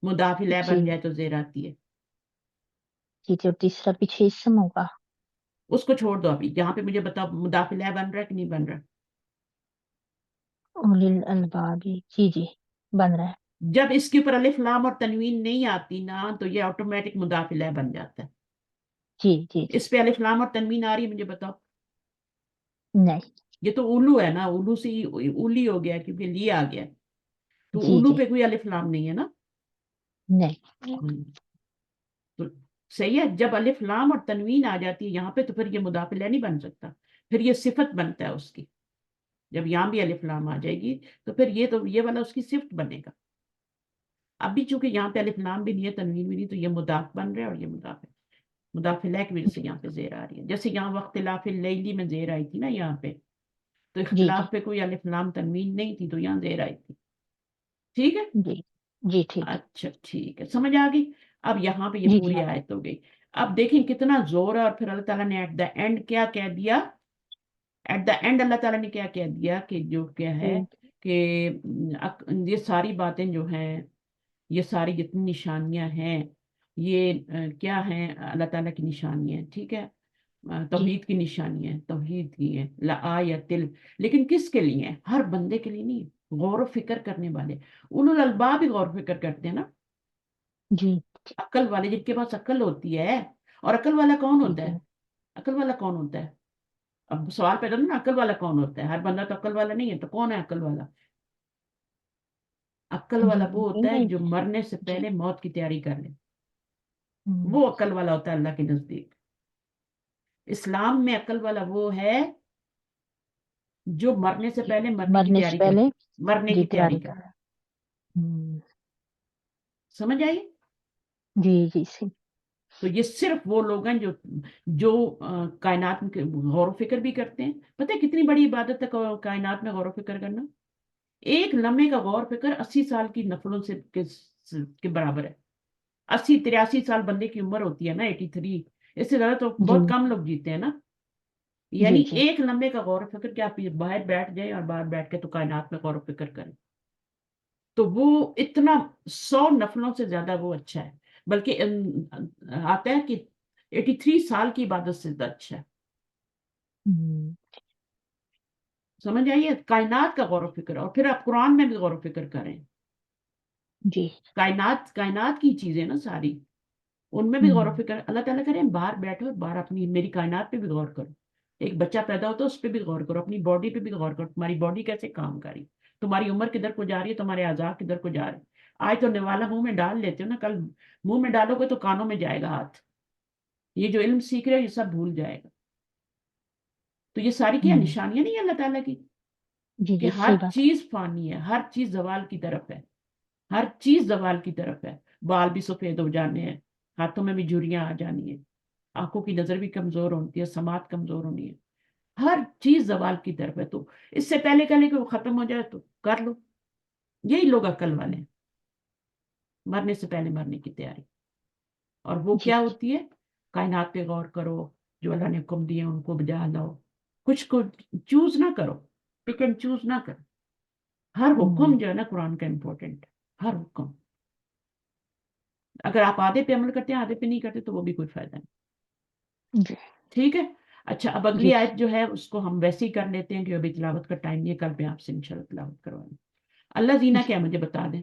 مضاف الیہ جی بن جائے تو زیر آتی ہے. جی. جو تیسرا پیچھے اسم ہوگا. اس کو چھوڑ دو ابھی، یہاں پہ مجھے بتاؤ مضاف الیہ بن رہا ہے کہ نہیں بن رہا. اولل الباب جی جی بن رہا ہے. جب اس کے اوپر الف لام اور تنوین نہیں آتی نا تو یہ آٹومیٹک مضاف الیہ بن جاتا ہے. جی جی جی. اس پہ الف لام اور تنوین آ رہی ہے؟ مجھے بتاؤ. نہیں. یہ تو اولو ہے نا، اولو سے اولی ہو گیا کیونکہ لی آ گیا. تو جی اولو جی. پہ کوئی الف لام نہیں ہے نا. نہیں. تو صحیح ہے، جب الف لام اور تنوین آ جاتی ہے یہاں پہ تو پھر یہ مضاف الیہ نہیں بن سکتا، پھر یہ صفت بنتا ہے اس کی. جب یہاں بھی الف لام آ جائے گی تو پھر یہ والا اس کی صفت بنے گا. ابھی چونکہ یہاں پہ الف لام بھی نہیں ہے، تنوین بھی نہیں، تو یہ مضاف بن رہا ہے اور یہ مضاف ہے. مضاف الیہ کی وجہ سے یہاں پہ زیر آ رہی ہے. جیسے یہاں واختلاف اللیلی میں زیر آئی تھی نا یہاں پہ، تو جی جی اختلاف پہ کوئی الف لام تنوین نہیں تھی تو یہاں زیر آئی تھی. ٹھیک ہے. جی جی. ٹھیک ہے. اچھا ٹھیک ہے، سمجھ آ گئی. اب یہاں پہ یہ جی جی. پوری آیت ہو گئی. اب دیکھیں کتنا زور ہے، اور پھر اللہ تعالیٰ نے ایٹ دا اینڈ کیا کہہ دیا. ایٹ دا اینڈ اللہ تعالیٰ نے کیا کہہ دیا کہ جو کیا ہے کہ یہ ساری باتیں جو ہیں، یہ ساری جتنی نشانیاں ہیں، یہ کیا ہیں؟ اللہ تعالیٰ کی نشانیاں. ٹھیک ہے. جی توحید کی نشانیاں ہیں، توحید کی ہیں لآیۃ. لیکن کس کے لیے ہیں؟ ہر بندے کے لیے نہیں. غور و فکر کرنے والے، اولو الالباب ہی غور و فکر کرتے ہیں نا. جی عقل والے، جن کے پاس عقل ہوتی ہے. اور عقل والا کون جی. ہوتا ہے؟ عقل والا کون ہوتا ہے؟ اب سوال پیدا ہوتا ہے نا، عقل والا کون ہوتا ہے؟ ہر بندہ تو عقل والا نہیں ہے، تو کون ہے عقل والا؟ عقل جی والا وہ نہیں ہوتا ہے نہیں. جو مرنے سے جی. پہلے موت کی تیاری کر لے. ہوں. وہ عقل والا ہوتا ہے اللہ کے نزدیک. اسلام میں عقل والا وہ ہے جو مرنے سے جی. پہلے مرنے کی مرنے سے تیاری پہلے. کرے. مرنے جی کی تیاری تیاری کرے. کر رہا ہے. سمجھ آئی؟ جی جی. سی. تو یہ صرف وہ لوگ ہیں جو کائنات میں غور و فکر بھی کرتے ہیں. پتہ ہے کتنی بڑی عبادت ہے کائنات میں غور و فکر کرنا. ایک لمحے کا غور و فکر 80 سال کی نفلوں سے کے برابر ہے. 80 83 سال بندے کی عمر ہوتی ہے نا، 83. اس سے زیادہ تو جی بہت کم لوگ جیتے ہیں نا. یعنی جی جی. ایک لمحے کا غور و فکر کہ آپ باہر بیٹھ جائیں اور باہر بیٹھ کے تو کائنات میں غور و فکر کریں، تو وہ اتنا 100 نفلوں سے زیادہ وہ اچھا ہے. بلکہ آتا ہے کہ 83 سال کی عبادت سے زیادہ اچھا ہے. ہوں. سمجھ آئیے؟ کائنات کا غور و فکر، اور پھر آپ قرآن میں بھی غور و فکر کریں. جی. کائنات کی چیزیں نا ساری، ان میں بھی غور و ہوں. فکر. اللہ تعالیٰ کریں باہر بیٹھو، باہر اپنی میری کائنات پہ بھی غور کرو. ایک بچہ پیدا ہوتا ہے اس پہ بھی غور کرو، اپنی باڈی پہ بھی غور کرو. تمہاری باڈی کیسے کام کر رہی، تمہاری عمر کدھر کو جا رہی ہے، تمہارے اعضاء کدھر کو جا رہے ہیں. آج تو نوالا منہ میں ڈال لیتے ہو نا، کل منہ میں ڈالو گے تو کانوں میں جائے گا ہاتھ. یہ جو علم سیکھ رہے ہو یہ سب بھول جائے گا. تو یہ ساری کیا ہوں. نشانیاں نہیں ہیں اللہ تعالیٰ کی جی کہ جی. ہر صحیح بات ہے. چیز فانی ہے، ہر چیز زوال کی طرف ہے. ہر چیز زوال کی طرف ہے. بال بھی سفید ہو جانے ہیں، ہاتھوں میں بھی جھریاں آ جانی ہیں، آنکھوں کی نظر بھی کمزور ہوتی ہے، سماعت کمزور ہونی ہے. ہر چیز زوال کی طرف ہے. تو اس سے پہلے کہ وہ ختم ہو جائے تو کر لو. یہی لوگ عقل والے ہیں، مرنے سے پہلے مرنے کی تیاری. اور وہ جی کیا ہوتی ہے؟ کائنات پہ غور کرو، جو اللہ نے حکم دیے ان کو بجا لاؤ. کچھ کو چوز نہ کرو، پک اینڈ چوز نہ کرو. ہر ہوں. حکم جو ہے نا قرآن کا امپورٹنٹ، ہر حکم. اگر آپ آدھے پہ عمل کرتے ہیں آدھے پہ نہیں کرتے تو وہ بھی کوئی فائدہ نہیں. جی ٹھیک ہے. اچھا اب جی. اگلی آیت جو ہے اس کو ہم ویسے ہی کر لیتے ہیں کہ ابھی تلاوت کا ٹائم نہیں ہے، کل پہ آپ سے انشاءاللہ تلاوت کروائیں. اللہ زینہ جی کیا مجھے بتا دیں.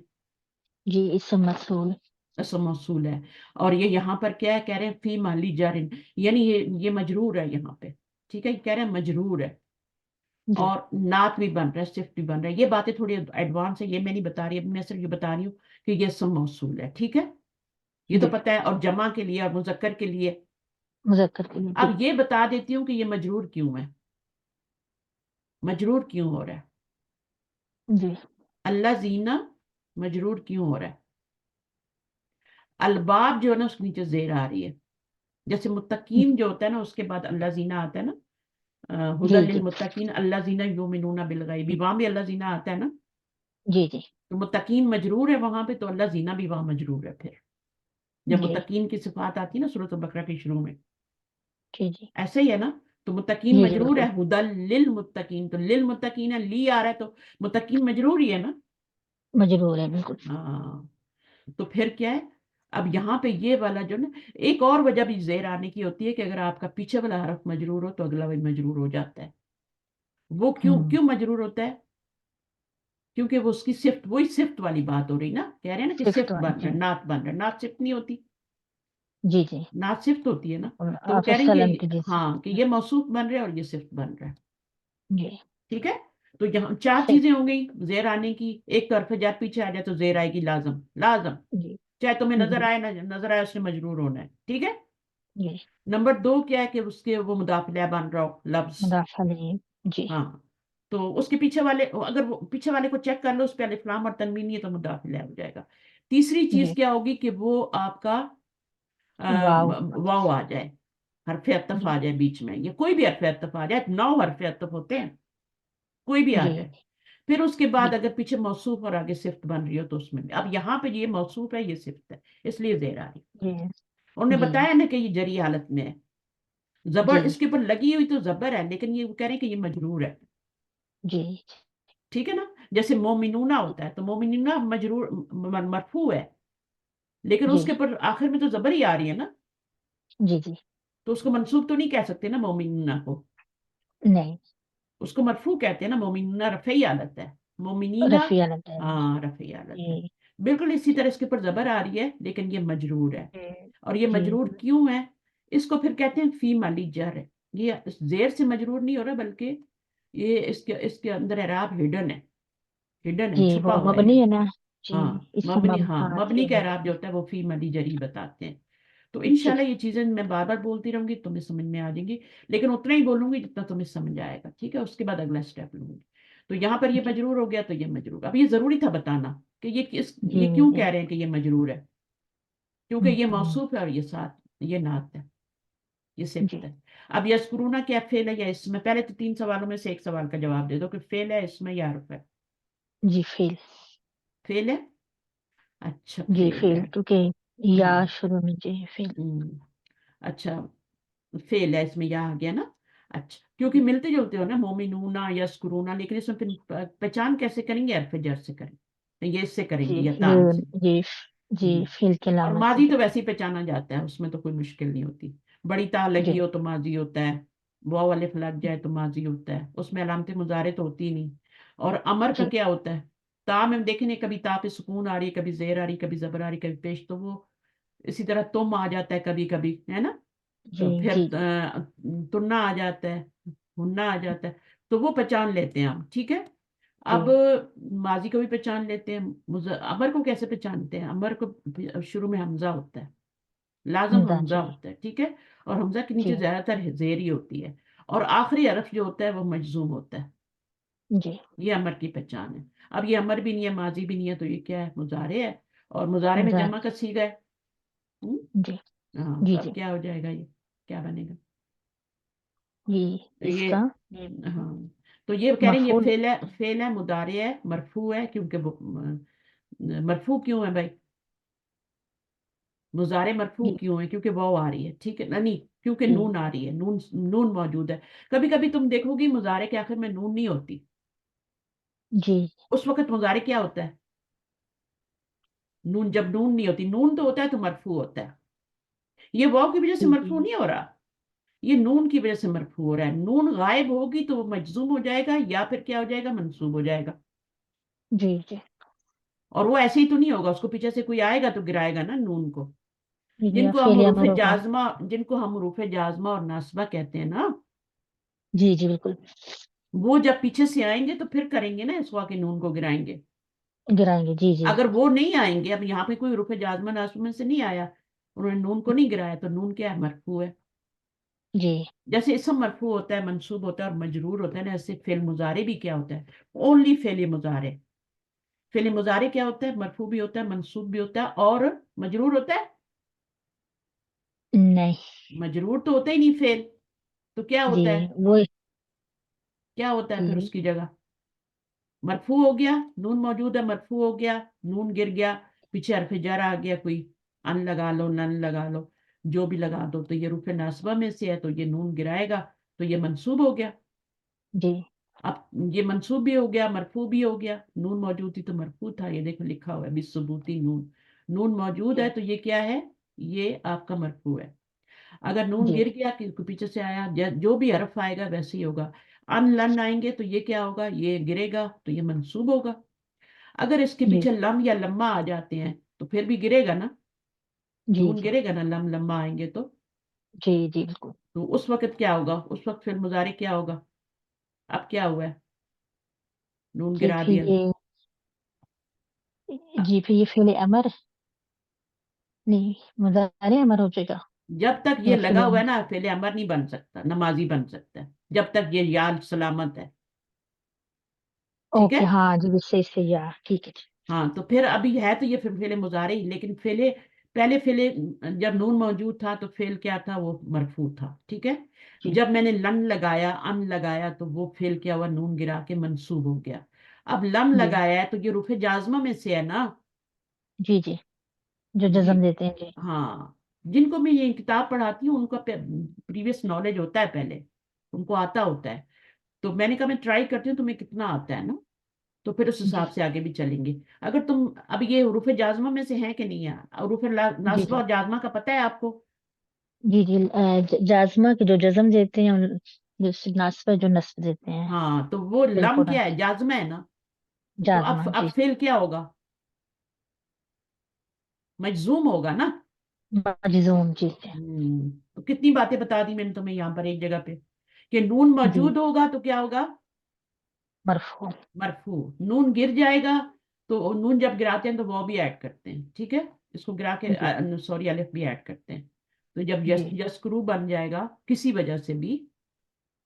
جی. اسم مسئول. اسم موصول ہے. اور یہ یہاں پر کیا ہے؟ کہہ رہے ہیں فی مالی جارن، یعنی یہ مجرور ہے یہاں پہ. ٹھیک ہے، یہ کہہ رہے ہیں مجرور ہے. جی اور نعت بھی بن رہا ہے، صفت بھی بن رہا ہے. یہ باتیں تھوڑی ایڈوانس ہے، یہ میں نہیں بتا رہی، اب میں صرف یہ بتا رہی ہوں کہ یہ اسم موصول ہے. ٹھیک ہے، یہ تو جی. پتہ ہے. اور جمع کے لیے اور مذکر کے لیے. مذکر کے لیے. جی اب یہ بتا دیتی ہوں کہ یہ مجرور کیوں ہے، مجرور کیوں ہو رہا ہے. جی. اللہ زینہ مجرور کیوں ہو رہا ہے؟ الباب جو ہے نا اس کے نیچے زیر آ رہی ہے. جیسے متقین جو ہوتا ہے نا اس کے بعد اللہ زینہ آتا ہے نا، جی ہدی جی. للمتقین اللہ زینہ یؤمنون بالغیب، وہاں بھی اللہ زینہ آتا ہے نا. جی جی. تو متقین مجرور ہے وہاں پہ، تو اللہ زینہ بھی وہاں مجرور ہے. پھر جب جی متقین کی صفات آتی ہے نا سورۃ البقرہ کے شروع میں، جی. جی ایسے ہی ہے نا. تو متقین جی. جی مجرور بالکل. ہے، ہدی للمتقین، تو للمتقین ہے، لی آ رہا ہے تو متقین مجرور ہی ہے نا. مجرور ہے بالکل. ہاں. تو پھر کیا ہے؟ اب یہاں پہ یہ والا جو نا، ایک اور وجہ بھی زیر آنے کی ہوتی ہے کہ اگر آپ کا پیچھے والا حرف مجرور ہو تو اگلا بھی مجرور ہو جاتا ہے. وہ کیوں ہوں. کیوں مجرور ہوتا ہے؟ क्योंकि वो उसकी सिफ्त, वही सिफ्त वाली बात हो रही ना, कह रहे हैं ना कि फिफ्थ सिफ्त वन। बन रहा जी है, नात बन रहा है, नात सिफ्त नहीं होती, जी जी। नात सिफ्त होती है ना। और तो वो आप कह रहे हैं सलम कि के जैसे। हाँ, कि ये मौसूफ बन रहा है और ये सिफ्त बन रहा है। जी ठीक है। तो यहाँ चार सही। चीजें हो गई जेर आने की। एक तो हरफ जार पीछे आ जाए तो जेर आएगी लाजम, लाजम, जी चाहे तुम्हें नजर जी आए ना नजर आए, उसने मजरूर होना है। ठीक है। जी। नंबर दो क्या है कि उसके वो मुदाफिला बन रहा हो लफ्ज। मुदाफ़ा नहीं। जी हाँ, तो उसके पीछे वाले, अगर वो पीछे वाले को चेक कर लो, उस पे अलिफ लाम और तनवीन नहीं है तो मुदाफिला हो जाएगा। तीसरी चीज जी। क्या होगी कि वो आपका वाव। वाव आ जाए, हरफ अतफ जी आ जाए बीच में, या कोई भी हरफ अतफ आ जाए, 9 हरफ अतफ होते हैं, कोई भी आ जी जाए। फिर उसके बाद जी अगर पीछे मौसूफ और आगे सिफ्त बन रही हो तो उसमें भी, अब यहाँ पे ये मौसूफ है, ये सिफ्त है, इसलिए जेर आ रही है। जी उन्होंने जी बताया ना कि ये जरी हालत में है, जबर जी इसके ऊपर लगी हुई तो जबर है, लेकिन ये वो कह रहे हैं कि ये मजरूर है। जी ठीक है ना। जैसे मोमिनूना होता है तो मोमिनूना मजरूर मरफू है, लेकिन जी उसके ऊपर आखिर में तो जबर ही आ रही है ना, जी जी। तो उसको मनसूब तो नहीं कह सकते ना मोमिनूना को, नहीं। उसको मरफू कहते हैं ना, मोमिनूना रफ़ई हालत है, मोमिनीना। रफ़ी अलग है। हाँ, रफ़ई हालत है। जी बिल्कुल इसी तरह इसके ऊपर जबर आ रही है, लेकिन ये मजरूर है। और ये जी मजरूर क्यों है? इसको फिर कहते हैं फी माली जर है। ये जेर से मजरूर नहीं हो रहा, बल्कि ये इसके इसके अंदर एराब हिडन है, हिडन है, जी। छुपा वो हुआ है मबनी ये। है ना। जी। हाँ इसका मबनी, मब हाँ हाँ मबनी जी का एराब जो मबनी। होता है वो फी मली जरी बताते हैं। तो जी इंशाल्लाह ये चीजें मैं बार बार बोलती रहूंगी, तुम्हें समझ में आ जाएंगी, लेकिन उतना ही बोलूंगी जितना तुम्हें समझ आएगा। ठीक है, उसके बाद अगला स्टेप लूंगी। तो यहाँ पर ये जी मजरूर हो गया तो ये मजरूर, अब ये जरूरी था बताना कि जी ये क्यों जी। कह रहे हैं कि ये मजरूर है, क्योंकि ये हम्म, मौसूफ है और ये साथ, ये नात है, ये सिफ्त जी है। अब यस्कुरूना क्या फेल है या इसमें? पहले तो 3 सवालों में से एक सवाल का जवाब दे दो कि फेल है इसमें या हर्फ है। जी फेल। फेल है, अच्छा जी फेल है। फेल क्योंकि या हाँ, शुरू में जी फेल। हम्म, अच्छा फेल है, इसमें या आ गया ना। अच्छा, क्योंकि मिलते जुलते हो ना, मोमिनूना या स्क्रूना, लेकिन इसमें फिर पहचान कैसे करेंगे? हरफ जर से करेंगे, ये इससे जी करेंगे या ये तान से। ये जी हम्म, फेल की और अलामत माजी जी। तो वैसे ही पहचाना जाता है, उसमें तो कोई मुश्किल नहीं होती। बड़ी ता लगी जी हो तो माजी होता है, वाव वाले लग जाए तो माजी होता है, उसमें अलामत मुजारे तो होती ही नहीं। और अमर का जी क्या होता है? ता में देखें, कभी ता पे सुकून आ रही है, कभी जेर आ रही, कभी जबर आ रही, कभी पेश, तो वो इसी तरह तुम आ जाता है कभी कभी, है ना। जी तो फिर जी तुन्ना आ जाता है, हुन्ना आ जाता है, तो वो पहचान लेते हैं हम। ठीक है। जी। अब माजी को भी पहचान लेते हैं, अमर को कैसे पहचानते हैं? अमर को शुरू में हमजा होता है, लाजम हमजा हमजा जी। होता है। ठीक है। और हमजा के नीचे जी ज्यादातर जेरी होती है, और आखिरी हरफ जो होता है वो मजजूम होता है। जी ये अमर की पहचान है। अब ये अमर भी नहीं है, माजी भी नहीं है, तो ये क्या है? मुजारे है, और मुजारे में हमजा जमा का सीगा है। हम्म? जी हाँ, तो जी अब जी। क्या हो जाएगा? ये क्या बनेगा? ये ये, इसका हाँ, तो ये कह रहे हैं ये मफूल। फेल है, फेल है, मुदारे है, मरफू है, क्योंकि मरफू क्यों है भाई? मुजारे मरफू जी क्यों है? क्योंकि वाव आ रही है। ठीक है ना, नहीं, क्योंकि जी नून आ रही है, नून नून मौजूद है। कभी कभी तुम देखोगी मुजारे के आखिर में नून नहीं होती, जी उस वक्त मुजारे क्या होता है? नून, जब नून नहीं होती, नून तो होता है तो मरफू होता है। ये वाव की वजह से मरफू जी नहीं हो रहा, ये नून की वजह से मरफू हो रहा है। नून गायब होगी तो वो मजजूम हो जाएगा, या फिर क्या हो जाएगा? मंसूब हो जाएगा। जी जी और वो ऐसे ही तो नहीं होगा, उसको पीछे से कोई आएगा तो गिराएगा ना नून को। जी। या जिनको हम फेल या हरूफ नूर होगा। जाजमा, जिनको हम हरूफ जाजमा और नासबा कहते हैं ना, जी जी बिल्कुल। वो जब पीछे से आएंगे तो फिर करेंगे ना इसवा के नून को गिराएंगे। गिराएंगे जी जी। अगर वो नहीं आएंगे, अब यहाँ पे कोई हरूफ जाजमा नासबा में से नहीं आया, उन्होंने नून को नहीं गिराया, तो नून क्या है? मरफू है। जी जैसे इसम मरफू होता है, मंसूब होता है और मजरूर होता है ना, ऐसे फेल मुजारे भी क्या होता है? ओनली फेल मुजारे। फेल मुजारे क्या होता है? मरफू भी होता है, मंसूब भी होता है और मजरूर होता है। नहीं। मजरूर तो होता ही नहीं फेल, तो क्या जी होता है? वो क्या होता है फिर जी उसकी जगह? मरफू हो गया, नून मौजूद है, मरफू हो गया, नून गिर गया, पीछे हरफ जर आ गया, कोई अन लगा लो, नन लगा लो, जो भी लगा दो, तो ये रुफ नासबा में से है, तो ये नून गिराएगा, तो ये मंसूब हो गया। जी अब ये मंसूब भी हो गया, मरफू भी हो गया। नून मौजूद थी तो मरफू था, ये देखो लिखा हुआ है बिसुबूती नून, नून मौजूद है जी तो ये क्या है? ये आपका मरफू है। अगर नून जी गिर गया कि पीछे से आया, जो भी हरफ आएगा वैसे ही होगा। अन लन आएंगे तो ये क्या होगा? ये गिरेगा तो ये मंसूब होगा। अगर इसके जी पीछे लम या लम्मा आ जाते हैं तो फिर भी गिरेगा ना, जी नून जी गिरेगा ना, लम लम्मा आएंगे जी जी बिल्कुल। तो उस वक्त क्या होगा, उस वक्त फिर मुजारे क्या होगा। अब क्या हुआ है, नून जी गिरा फिर दिया। ये, जी फिर ये फेले अमर, नहीं मुजारे अमर हो जाएगा, जब तक ये या लगा फेले हुआ अमर। है ना, फेले अमर नहीं बन सकता, नमाजी बन सकता है जब तक ये याद सलामत है। ठीक है। ओके हाँ जी, विशेष से या ठीक है। हाँ तो फिर अभी है तो ये फिर फेले मुजारे ही, लेकिन फेले, पहले फेले जब नून मौजूद था तो फेल क्या था, वो मरफू था। ठीक है। जी जब मैंने लन लगाया, अन लगाया, तो वो फेल क्या हुआ, नून गिरा के मंसूब हो गया। अब लम जी लगाया है तो ये रुफे जाजमा में से है ना। जी जी, जो ये, जज्म देते हैं जी। हाँ, जिनको मैं ये किताब पढ़ाती हूँ उनका प्रीवियस नॉलेज होता है पहले, उनको आता होता है। तो मैंने कहा मैं ट्राई करती हूँ तुम्हें कितना आता है ना, तो फिर उस जी हिसाब से आगे भी चलेंगे। अगर तुम, अब ये हरूफ जाजमा में से हैं कि नहीं है, हरूफ जी नासबा जी और जाजमा का पता है आपको। जी जी, जाजमा के जो जज्म देते हैं जो नास्ब जो नस्ब देते हैं। हाँ तो वो लम बिल्कुल क्या है, जाजमा है ना। तो अब जाजमा अब जी। फेल क्या होगा, मजजूम होगा ना। मजजूम जी तो कितनी बातें बता दी मैंने तुम्हें यहाँ पर एक जगह पे, कि नून जी। मौजूद होगा तो क्या होगा, मरफू। मरफू। नून गिर जाएगा तो नून जब गिराते हैं तो वो भी ऐड करते हैं। ठीक है। इसको गिरा जी के, सॉरी, अलिफ भी ऐड करते हैं। तो जब जी यस्करू बन जाएगा किसी वजह से भी,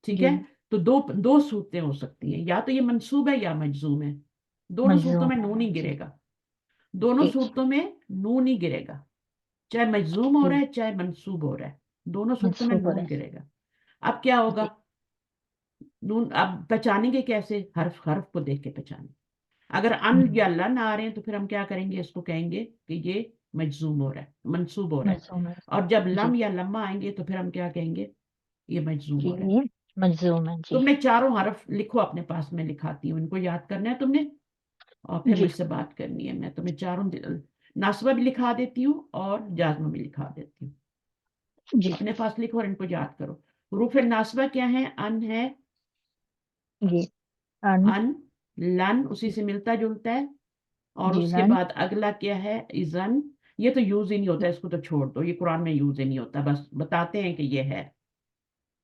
ठीक जी। है, तो दो दो सूरतें हो सकती हैं, या तो ये मंसूब है या मजजूम है। दोनों सूरतों मजजूम में नून है ही जी। गिरेगा, दोनों ठीक सूरतों में नून ही गिरेगा, चाहे मजजूम हो रहा ठीक। है चाहे मंसूब हो रहा है, दोनों सूरतों में मंसूब हो नून रहा गिरेगा। अब क्या है होगा, जी। नून अब पहचानेंगे कैसे, हर्फ हर्फ को देख के पहचानेंगे। अगर अन हम्म, या लन आ रहे हैं तो फिर हम क्या करेंगे, इसको कहेंगे कि ये मजजूम हो रहा है, मंसूब हो रहा है। मजजूम है और जब जी। लम या लम्मा आएंगे तो फिर हम क्या कहेंगे, ये मजजूम जी हो रहा है। ये मजजूम है जी। तुमने चारों हरफ लिखो अपने पास, में लिखाती हूँ, इनको याद करना है तुमने, और फिर जी मुझसे बात करनी है। मैं तुम्हें चारों नासबा भी लिखा देती हूँ और जाजमा भी लिखा देती हूँ। जी अपने पास लिखो और इनको याद करो। रूफ नासबा क्या है, अन है, जी। अन। अन, लन उसी से मिलता जुलता है। और जी उसके लन। बाद अगला क्या है, इजन। ये तो यूज ही नहीं होता, इसको तो छोड़ दो, ये कुरान में यूज ही नहीं होता, बस बताते हैं कि ये है।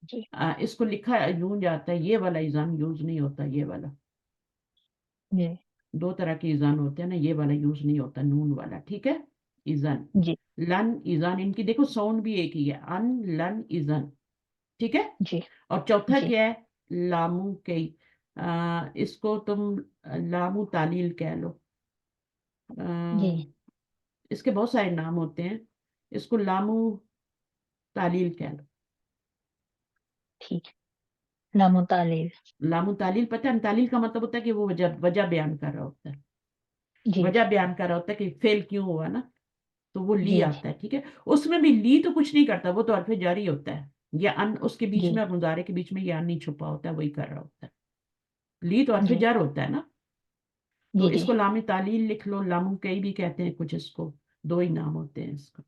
जी इसको लिखा यूं जाता है, ये वाला इजान यूज नहीं होता, ये वाला। जी दो तरह के इजान होते हैं ना, ये वाला यूज नहीं होता, नून वाला। ठीक है। इजन, जी लन, इजान, इनकी देखो साउंड भी एक ही है, अन, लन, इजन। ठीक है। जी और चौथा जी क्या है, लामू कई। इसको तुम लामू तालील कह लो। जी अ, इसके बहुत सारे नाम होते हैं, इसको लामू तालील कह लो। ठीक। लामुतालिल। लामू तालील पता है, तालील का मतलब होता है कि वो वजह वजह बयान कर रहा होता है, जी वजह बयान कर रहा होता है कि फेल क्यों हुआ ना, तो वो ली जी आता है। ठीक है। उसमें भी ली तो कुछ नहीं करता, वो तो हरफ जारी होता है, या अन उसके बीच जी में और मुजारे के बीच में ये अन नहीं छुपा होता है, वही कर रहा होता है। ली तो हरफ जी जार होता है ना। तो जी जी इसको लाम तालील लिख लो, लामू कई भी कहते हैं कुछ इसको, दो ही नाम होते हैं इसका।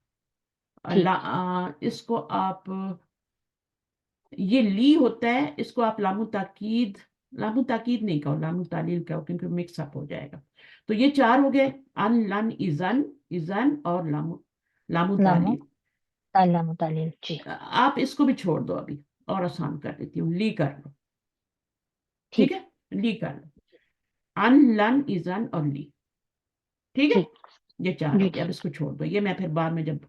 ठीक। इसको आप, ये ली होता है, इसको आप लामू ताकीद, लामू ताकीद नहीं कहो, लामू तालील कहो, क्योंकि मिक्स अप हो जाएगा। तो ये चार हो गए, अन, लन, इजन, इजन और लामू, लामू लामु तालील। लामुतालिल जी। आप इसको भी छोड़ दो अभी, और आसान कर देती हूँ, ली कर लो। ठीक ठीक है। ली कर लो, अन, लन, इजन और ली। ठीक है। ठीक। ये चार हो जी गए, अब ठीक। इसको छोड़ दो, ये मैं फिर बाद में जब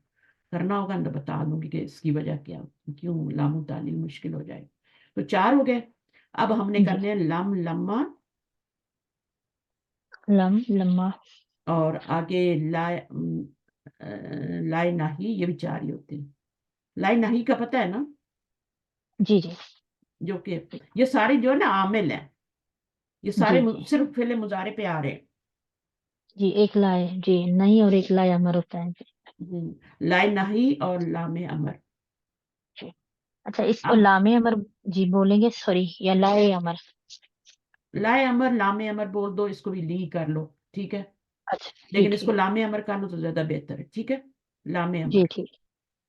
करना होगा ना तो बता दूंगी कि इसकी वजह क्या, क्यों लामू तालील मुश्किल हो जाएगी। तो चार हो गए। अब हमने जी। करने हैं लम, लम्मा, लम लम्मा। और आगे लाए, लाए नाही, ये भी चार ही होते हैं। लाए नाही का पता है ना, जी जी जो कि ये सारे जो है ना आमिल हैं, ये सारे जी जी सिर्फ फेले मुजारे पे आ रहे हैं। जी। एक लाए जी नहीं, और एक लाए अमर होता है जी। लाए नाही और लामे अमर। जी। अच्छा, इसको अब लामे अमर जी बोलेंगे, सॉरी, या लाए अमर। लाए अमर, लामे अमर बोल दो, इसको भी ली कर लो। ठीक है। अच्छा जी लेकिन इसको ठीक। लामे अमर कर लो तो ज्यादा बेहतर है। ठीक है। लामे जी अमर। ठीक।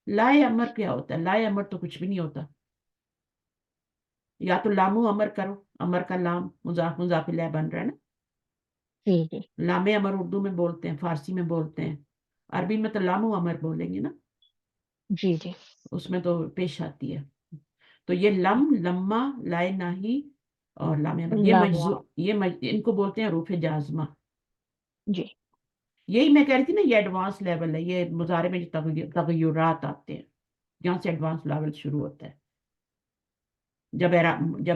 लाए अमर क्या होता है, लाए अमर तो कुछ भी नहीं होता। या तो लामू अमर करो, अमर का लाम मुजाफ मुजाफ इलैह बन रहा है ना। जी जी लामे अमर उर्दू में बोलते हैं, फारसी में बोलते हैं, अरबी में तो लामो अमर बोलेंगे ना, जी जी। उसमें तो पेश आती है। तो ये लम, लम्मा, लाए नाही और लामे अमर, ये लाम मजजू, इनको बोलते हैं रूफे जाजमा। जी यही मैं कह रही थी ना, ये एडवांस लेवल है, ये मुजारे में जो तगयुरात आते हैं, यहाँ से एडवांस लेवल शुरू होता है। जब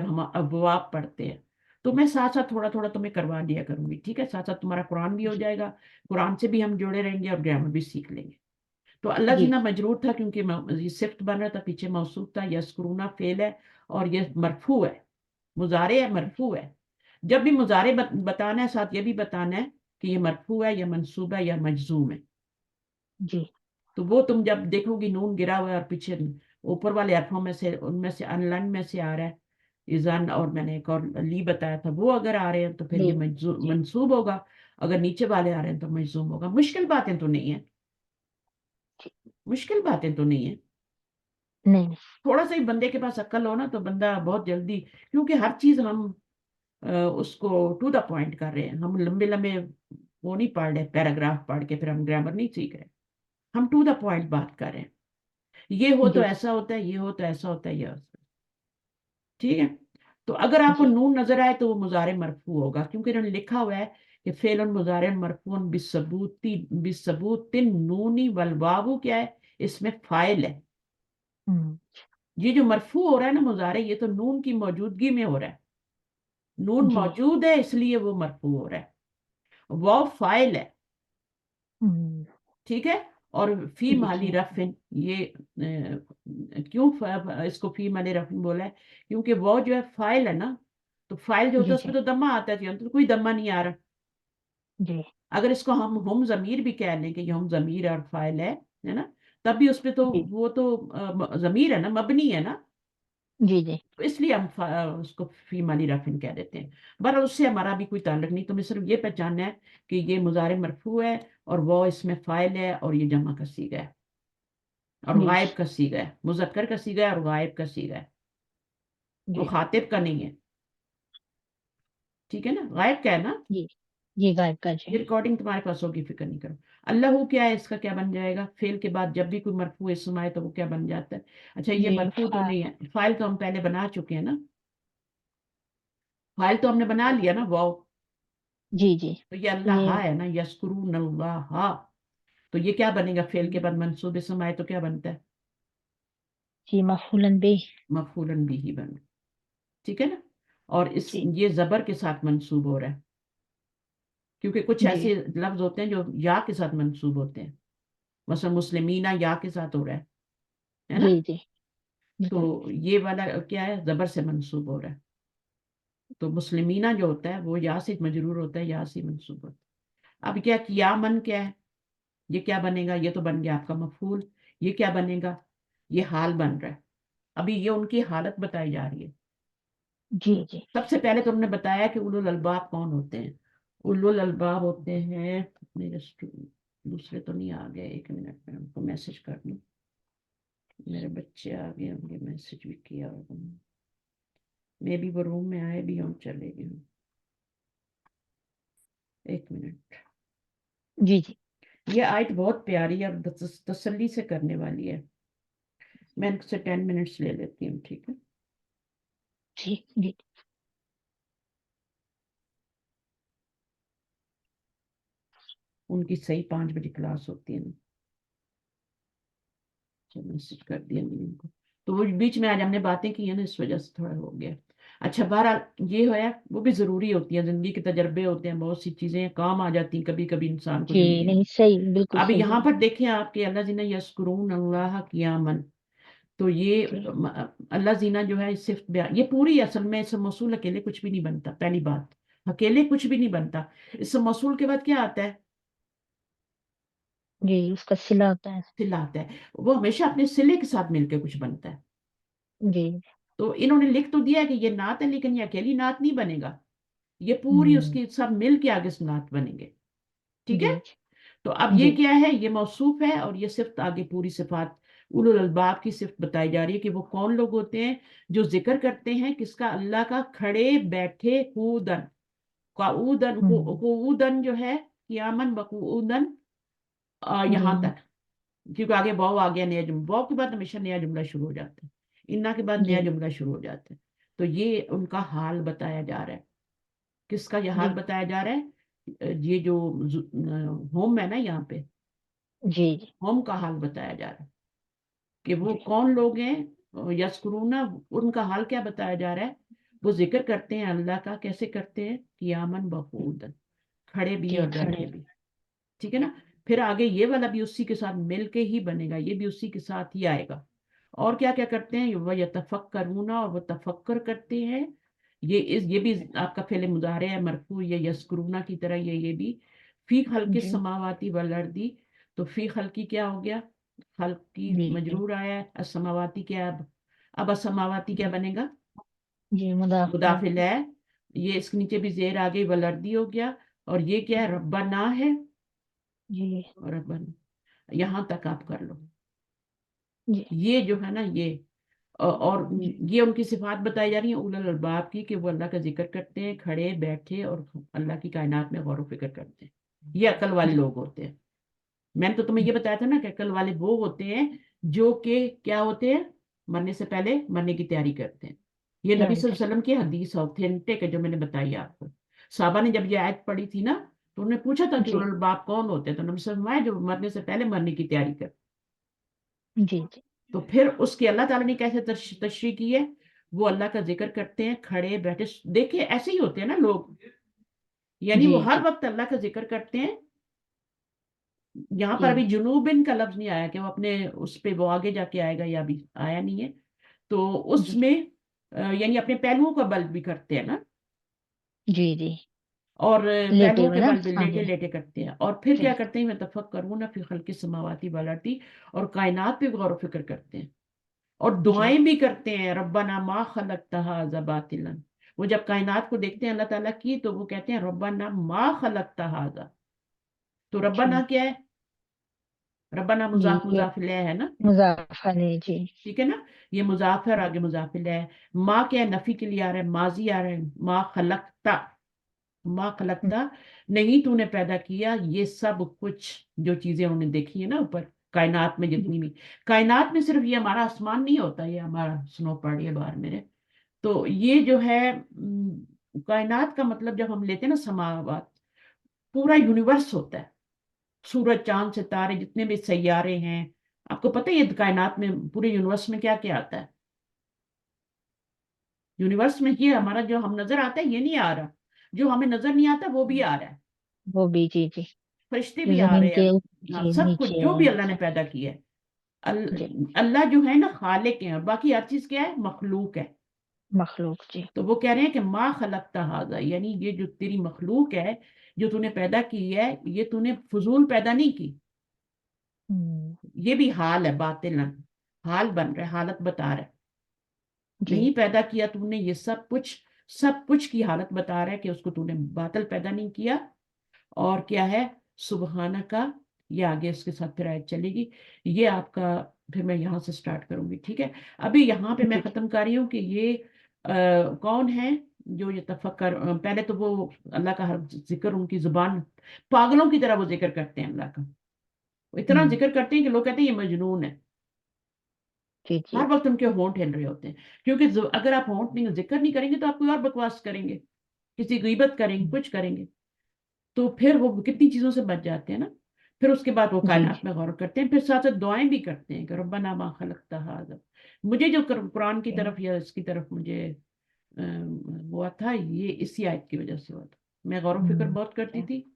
हम अबवाब पढ़ते हैं, तो मैं साथ साथ थोड़ा थोड़ा तुम्हें करवा दिया करूंगी, ठीक है, साथ साथ तुम्हारा कुरान भी हो जी जाएगा, कुरान से भी हम जुड़े रहेंगे और ग्रामर भी सीख लेंगे। तो अल्लाह जी जीना मजरूर था क्योंकि ये सिफ्त बन रहा था, पीछे मौसूफ था, यस्कुरूना फेल है और ये मरफू है, मुजारे है, मरफू है। जब भी मुजारे बताना है, साथ ये भी बताना है कि ये मरफू है या मंसूब है या मजजूम है। जी तो वो तुम जब देखोगी नून गिरा हुआ है और पीछे ऊपर वाले अरफों में से, उनमें से अनलन में से आ रहा है इजन, और मैंने एक और ली बताया था, वो अगर आ रहे हैं तो फिर जी ये जी मंसूब होगा, अगर नीचे वाले आ रहे हैं तो मजजूम होगा। मुश्किल बातें तो नहीं है, जी। मुश्किल बातें तो नहीं है। नहीं। थोड़ा सा ही बंदे के पास अक्ल हो ना तो बंदा बहुत जल्दी, क्योंकि हर चीज हम उसको टू द पॉइंट कर रहे हैं, हम लंबे लंबे वो नहीं पढ़ रहे पैराग्राफ पढ़ के फिर हम ग्रामर नहीं सीख रहे, हम टू द पॉइंट बात कर रहे हैं। ये हो तो जी ऐसा होता है, ये हो तो ऐसा होता है, ये होता है। ठीक है। तो अगर आपको जी। नून नजर आए तो वो मुजारे मरफू होगा, क्योंकि इन्होंने लिखा हुआ है कि फेलन मुजारे मरफून बिसबूतिन नूनी वल वावु क्या है, इसमें फाइल है। हम्म। ये जो मरफू हो रहा है ना मुजारे, ये तो नून की मौजूदगी में हो रहा है, नून जी। मौजूद है इसलिए वो मरफू हो रहा है, वाव फाइल है। हम्म। ठीक है। और फी जी माली जी रफिन, ये क्यों इसको फी माली रफिन बोला है, क्योंकि वो जो है फाइल है ना, तो फाइल जो होता जी है जी उसमें तो दम्मा आता है, तो कोई दम्मा नहीं आ रहा। जी अगर इसको हम जमीर भी कह लें कि ये हम जमीर और फाइल है ना, तब भी उसपे तो जी वो तो जमीर है ना, मबनी है ना, जी जी तो इसलिए हम उसको फी माली रफिन कह देते हैं। बहरहाल उससे हमारा भी कोई ताल्लुक नहीं, तुम्हें सिर्फ ये पहचानना है कि ये मुजारे मरफू है और वो इसमें फाइल है और ये जमा का सीगा है और जी गायब का सीगा है, मुजक्कर का सीगा है और गायब का सीगा है, जी मुखातिब का नहीं है। ठीक है ना, गायब क्या है ना, जी। ये गायब का जी। ये रिकॉर्डिंग तुम्हारे पास होगी, फिक्र नहीं करो। अल्लाह क्या है, इसका क्या बन जाएगा, फेल के बाद जब भी कोई मरफू इसम आए तो वो क्या बन जाता है। अच्छा ये जी मरफू तो नहीं है, फाइल तो हम पहले बना चुके हैं ना, फाइल तो हमने बना लिया ना वाओ। जी जी। तो ये अल्लाह ये है ना, यस्कुरून अल्लाह, तो ये क्या बनेगा, फेल के बाद मंसूब इसम आए तो क्या बनता है, जी मफूलन बे। मफूलन बिही बन। ठीक है ना। और इस जी ये जबर के साथ मंसूब हो रहा है, क्योंकि कुछ जी ऐसे लफ्ज होते हैं जो या के साथ मंसूब होते हैं, मसलन मुस्लिमीना या के साथ हो रहा है जी ना। जी। बिल्कुल। तो ये वाला क्या है, जबर से मंसूब हो रहा है। तो मुस्लिमीना जो होता है वो या से मजरूर होता है, या से मंसूब होता है। अब क्या किया मन क्या है, ये क्या बनेगा, ये तो बन गया आपका मफूल, ये क्या बनेगा, ये हाल बन रहा है। अभी ये उनकी हालत बताई जा रही है। जी जी सबसे पहले तुमने बताया कि उलुल अलबाब कौन होते हैं। उलुल अलबाब होते हैं, मेरे दूसरे तो नहीं आ गए, एक मिनट में उनको मैसेज कर दूं, मेरे बच्चे आ गए होंगे, मैसेज भी किया होगा, मे बी वो रूम में आए भी हम चले गए हों। एक मिनट। जी जी ये आयत बहुत प्यारी है और तसल्ली से करने वाली है, मैं इनसे 10 मिनट्स ले लेती हूँ, ठीक है। जी जी। उनकी सही 5 बजे क्लास होती है ना, चलो मैसेज कर दिया मैंने उनको। तो वो बीच में आज हमने बातें की है ना, इस वजह से थोड़ा हो गया। अच्छा बहरहाल ये है, वो भी जरूरी होती है, जिंदगी के तजर्बे होते हैं, बहुत सी चीजें काम आ जाती हैं कभी कभी इंसान को जी जिंदगी में। नहीं सही बिल्कुल अब सही यहाँ बोला। पर देखें आपके अल्लाह जीना यस्कुरून अल्लाह कियामन, तो ये जी अल्लाह जीना जो है सिर्फ ये पूरी असल में इसम मौसूल अकेले कुछ भी नहीं बनता, पहली बात, अकेले कुछ भी नहीं बनता। इसम मौसूल के बाद क्या आता है, जी। उसका सिला होता है। सिला आता है, वो हमेशा अपने सिले के साथ मिलकर कुछ बनता है। जी। तो इन्होंने लिख तो दिया है कि ये नात है, लेकिन ये अकेली नात नहीं बनेगा, ये पूरी हम्म। उसकी सब मिल के आगे से नात बनेंगे। ठीक है। जी तो अब ये जी क्या है, ये मौसूफ है और ये सिर्फ आगे पूरी सिफात उलुल अलबाब की सिर्फ बताई जा रही है कि वो कौन लोग होते हैं जो जिक्र करते हैं किसका, अल्लाह का, खड़े बैठे कूदन। काऊदन, हम्म। कूदन जो है कियामन बकूदन, जी। यहाँ तक, क्योंकि आगे वाव आ गया, नया जुमला, वाव के बाद हमेशा नया जुमला शुरू हो जाता है, इन्ना के बाद नया जी। जुमला शुरू हो जाता है। तो ये उनका हाल बताया जा रहा है। किसका ये हाल जी। बताया जा रहा है? ये जो होम है ना यहाँ पे, जी। जी। होम का हाल बताया जा रहा है कि वो जी। कौन लोग हैं यस्कुरूना, उनका हाल क्या बताया जा रहा है? वो जिक्र करते हैं अल्लाह का, कैसे करते हैं? कियामन बकूदन, खड़े भी जी। और बैठे खड़े। भी। ठीक है ना? फिर आगे ये वाला भी उसी के साथ मिल के ही बनेगा, ये भी उसी के साथ ही आएगा। और क्या क्या करते हैं? वह यतफक्करूना, और वो तफक्कर करते हैं। ये भी आपका फेले मुजारे है मरफू, ये यस्कुरूना की तरह, ये भी फी खल्क़ि जी। समावाती वल अर्दी। तो फी खल्क़ी क्या हो गया? खल्क़ी जी। मजरूर आया है, असमावाती क्या? अब असमावाती क्या जी। बनेगा? जी। मुदाफ मुदाफिल है। ये इसके नीचे भी जेर आ गई, वलर्दी हो गया। और ये क्या है? रब्बाना है। जी। और रब्बाना, यहाँ तक आप कर लो। जी। ये जो है ना, ये और जी। ये उनकी सिफात बताई जा रही है उलुल अलबाब की, कि वो अल्लाह का जिक्र करते हैं खड़े बैठे, और अल्लाह की कायनात में गौर व फिक्र करते हैं। ये अकल वाले जी। लोग होते हैं। मैंने तो तुम्हें ये बताया था ना कि अकल वाले वो होते हैं जो कि क्या होते हैं? मरने से पहले मरने की तैयारी करते हैं। ये नबी तैयारी सल्लल्लाहु कर। अलैहि वसल्लम की हदीस ऑथेंटिक है, जो मैंने बताई आपको। साहबा ने जब ये आयत पढ़ी थी ना, तो उन्होंने पूछा था कि जी। उलुल अलबाब कौन होते हैं? तो नबी सल्लल्लाहु अलैहि वसल्लम जो मरने से पहले मरने की तैयारी करते। जी। जी। तो फिर उसकी अल्लाह ताला ने कैसे तशरीह की है? वो अल्लाह का जिक्र करते हैं खड़े बैठे। देखिए ऐसे ही होते हैं ना लोग, यानी जी। वो हर जी। वक्त अल्लाह का जिक्र करते हैं। यहाँ पर जी। अभी जुनूबिन का लफ्ज नहीं आया कि वो अपने उस पे वो आगे जाके आएगा, या अभी आया नहीं है। तो जी। उसमें यानी अपने पहलुओं का बल भी करते हैं ना, जी। जी। और लेटे पहलुओं हुए के ना। बल भी हाँ लेटे जी। लेटे करते हैं। और फिर क्या जी। करते हैं? मैं तफक्करू ना फी खल्क़ि समावाती वल अर्दी, और कायनात पे गौर व फिक्र करते हैं। और जी। दुआएं भी करते हैं, रब्बना मा खलकता हाज़ा बातिलन। वो जब कायनात को देखते हैं अल्लाह ताला की, तो वो कहते हैं रब्बना मा खलकता हाज़ा। तो रब्बना जी। क्या है? रब्बना जी। मुजाफ ये मुजाफ इलैह है ना। मुज़ाफ़र है। जी। ठीक है ना? ये मुजाफर आगे मुजाफिल है। माँ क्या है? नफी के लिए आ रहा है, माजी आ रहा है, माँ खलकता, माँ खलकता, नहीं तूने पैदा किया ये सब कुछ, जो चीजें उन्होंने देखी है ना ऊपर कायनात में, जी। जितनी भी कायनात में, सिर्फ ये हमारा आसमान नहीं होता, ये हमारा स्नो पड़ है बाहर मेरे। तो ये जो है कायनात का मतलब जब हम लेते हैं ना समावात, पूरा यूनिवर्स होता है। सूरज चांद सितारे जितने भी सैयारे हैं, आपको पता है ये कायनात में पूरे यूनिवर्स में क्या क्या आता है? यूनिवर्स में ये हमारा जो हम नजर आता है ये नहीं आ रहा, जो हमें नजर नहीं आता वो भी आ रहा है। वो भी। जी। जी। फरिश्ते जो भी आ जमीन रहे के हैं, हाँ, जी सब कुछ नीचे जो भी है अल्लाह ने सब। पैदा किया है। जी। अल्लाह जो है ना खालिक है, और बाकी हर चीज क्या है? मखलूक है। मखलूक। जी। तो वो कह रहे हैं कि माँ खलकता हाजा, यानी ये जो तेरी मखलूक है, जो तूने पैदा की है, ये तूने फजूल पैदा नहीं की। हम्म। ये भी हाल है, बातिलन, हाल बन रहा है, हालत बता रहा है। जी। नहीं पैदा किया तूने ये सब कुछ, सब कुछ की हालत बता रहा है कि उसको तूने बातिल पैदा नहीं किया। और क्या है? सुबहाना का, ये आगे इसके साथ फिर आयत चलेगी। ये आपका, फिर मैं यहाँ से स्टार्ट करूंगी, ठीक है? अभी यहाँ पे मैं जी। खत्म कर रही हूँ कि ये कौन है जो ये तफक्कर, पहले तो वो अल्लाह का हर जिक्र, उनकी जुबान पागलों की तरह वो जिक्र करते हैं अल्लाह का। वो इतना हम्म। जिक्र करते हैं कि लोग कहते हैं ये मजनून है। जी। जी। हर वक्त उनके होंठ हिल रहे होते हैं, क्योंकि अगर आप होंठ नहीं, जिक्र नहीं करेंगे तो आप कोई और बकवास करेंगे, किसी गीबत करेंगे, हम्म। कुछ करेंगे, तो फिर वो कितनी चीजों से बच जाते हैं ना। फिर उसके बाद वो जी। कायनात में गौर करते हैं, फिर साथ साथ दुआएं भी करते हैं कि रब्बना मा खलकता हाज़ा। मुझे जो कुरान की जी। तरफ या इसकी तरफ मुझे हुआ था, ये इसी आयत की वजह से हुआ था। मैं गौर व फिक्र बहुत करती अच्छा। थी।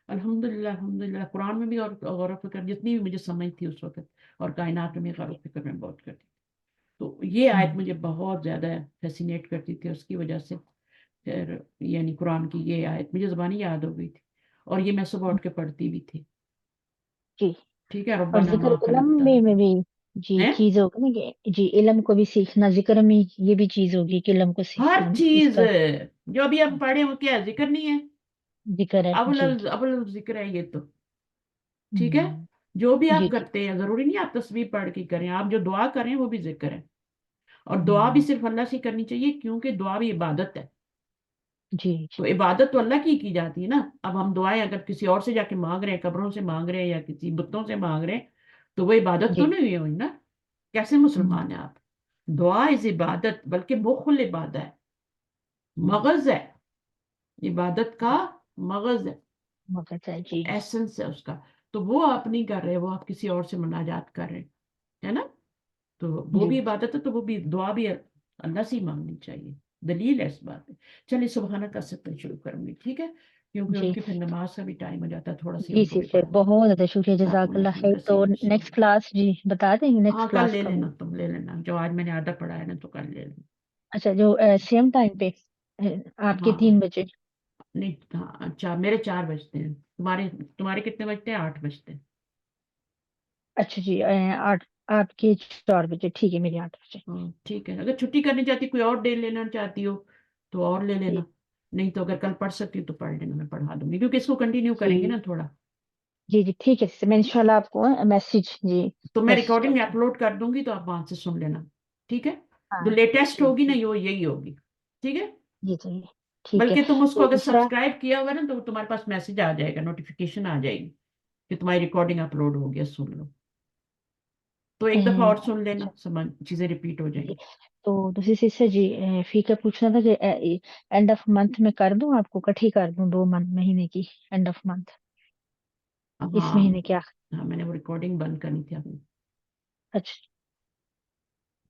अल्हम्दुलिल्लाह अल्हम्दुलिल्लाह, कुरान में भी और गौर व फिक्र जितनी भी मुझे समझ थी उस वक्त, और कायनात में गौर व फिक्र में बहुत करती थी। तो ये आयत हम्म। मुझे बहुत ज्यादा फैसिनेट करती थी, उसकी वजह से फिर यानी कुरान की ये आयत मुझे ज़बानी याद हो गई थी, और ये मैं सुबह उठ के पढ़ती भी थी। जी। ठीक है, और रब्बना जिक्र मा इलम खलकता में हाज़ा भी जी है। चीज होगी ना कि जी इलम को भी सीखना, जिक्र में ये भी चीज होगी कि इलम को हर सीखना भी चीज इसका जो अभी हम पढ़े वो क्या है? जिक्र नहीं है? जिक्र है। अवल जी। जी। अवल जिक्र है ये तो। ठीक है, हम्म। जो भी जी। आप जी। करते हैं जरूरी नहीं आप तस्वीर पढ़ के करें, आप जो दुआ करें वो भी जिक्र है। और दुआ भी हम्म। सिर्फ अल्लाह से करनी चाहिए, क्योंकि दुआ भी इबादत है। جی تو جی عبادت تو اللہ کی جاتی ہے نا. اب ہم دعائیں اگر کسی اور سے جا کے مانگ رہے ہیں، قبروں سے مانگ رہے ہیں یا کسی بتوں سے مانگ رہے ہیں، تو وہ عبادت تو جی نہیں ہوئی نا. کیسے ہوں، مسلمان ہیں آپ؟ دعا از عبادت، بلکہ مخل عبادت ہے، ہوں، مغز ہے عبادت کا، مغز ہے، وقت ہے جی. ایسنس ہے اس کا. تو وہ آپ نہیں کر رہے، وہ آپ کسی اور سے مناجات کر رہے ہیں، ہے نا. تو وہ جی بھی عبادت ہے، تو وہ بھی دعا بھی اللہ سے ہی مانگنی چاہیے. دلیل ہے اس بات پہ. چلیے سبحانہ کا ستر شروع کروں گی، ٹھیک ہے، کیونکہ ان جی کی پھر نماز کا بھی ٹائم ہو جاتا ہے، تھوڑا سی جی ان کو جی بھی سر، پڑھوں. بہت زیادہ شکریہ، جزاک جزاکم اللہ اللہ خیر. تو کثیر نیکسٹ السلام. کلاس جی بتا دیں گے ہاں نیکسٹ کل کلاس لے کب لینا، ہو؟ تم لے لینا جو آج میں نے آدھا پڑھا ہے نا، تو کل لے لینا. اچھا، جو سیم ٹائم پہ آپ کے ہاں 3 بجے. نہیں ہاں اچھا، میرے 4 بجتے ہیں، تمہارے تمہارے کتنے بجتے ہیں؟ 8 بجتے ہیں. اچھا جی، 8 آپ کے 4 بجے، ٹھیک ہے، میری 8 بجے. ہاں ٹھیک ہے، اگر چھٹی کرنی چاہتی، کوئی اور ڈے لینا چاہتی ہو تو اور لے لینا. جی نہیں تو اگر کل پڑھ سکتی ہو تو پڑھ لینا، میں پڑھا دوں گی، کیونکہ اس کو کنٹینیو کریں گے جی نا تھوڑا. جی جی ٹھیک ہے سر، میں انشاءاللہ آپ کو میسج جی تو میں میسج ریکارڈنگ کرتی ہوں. اپلوڈ کر دوں گی، تو آپ وہاں سے سن لینا، ٹھیک ہے. جو ہاں لیٹسٹ جی ہوگی نا جی یہ یہی ہوگی، ٹھیک ہے. جی جی ٹھیک ہے. بلکہ تم اس کو تو اگر دوسرا، سبسکرائب کیا ہوا نا، تو تمہارے پاس میسج آ جائے گا، نوٹیفیکیشن آ جائے گی کہ تمہاری ریکارڈنگ اپلوڈ ہو گیا، سن لو. تو ایک دفعہ اور سن لینا، اچھا سمجھ چیزیں ریپیٹ ہو جائیں جی. گی. تو دوسری چیز سے جی، فی کا پوچھنا تھا کہ اینڈ آف منتھ میں کر دوں آپ کو، کٹھی کر دوں 2 مہینے کی، اینڈ آف منتھ اس ہاں مہینے کیا؟ ہاں، میں نے وہ ریکارڈنگ بند کرنی تھی اپنی. اچھا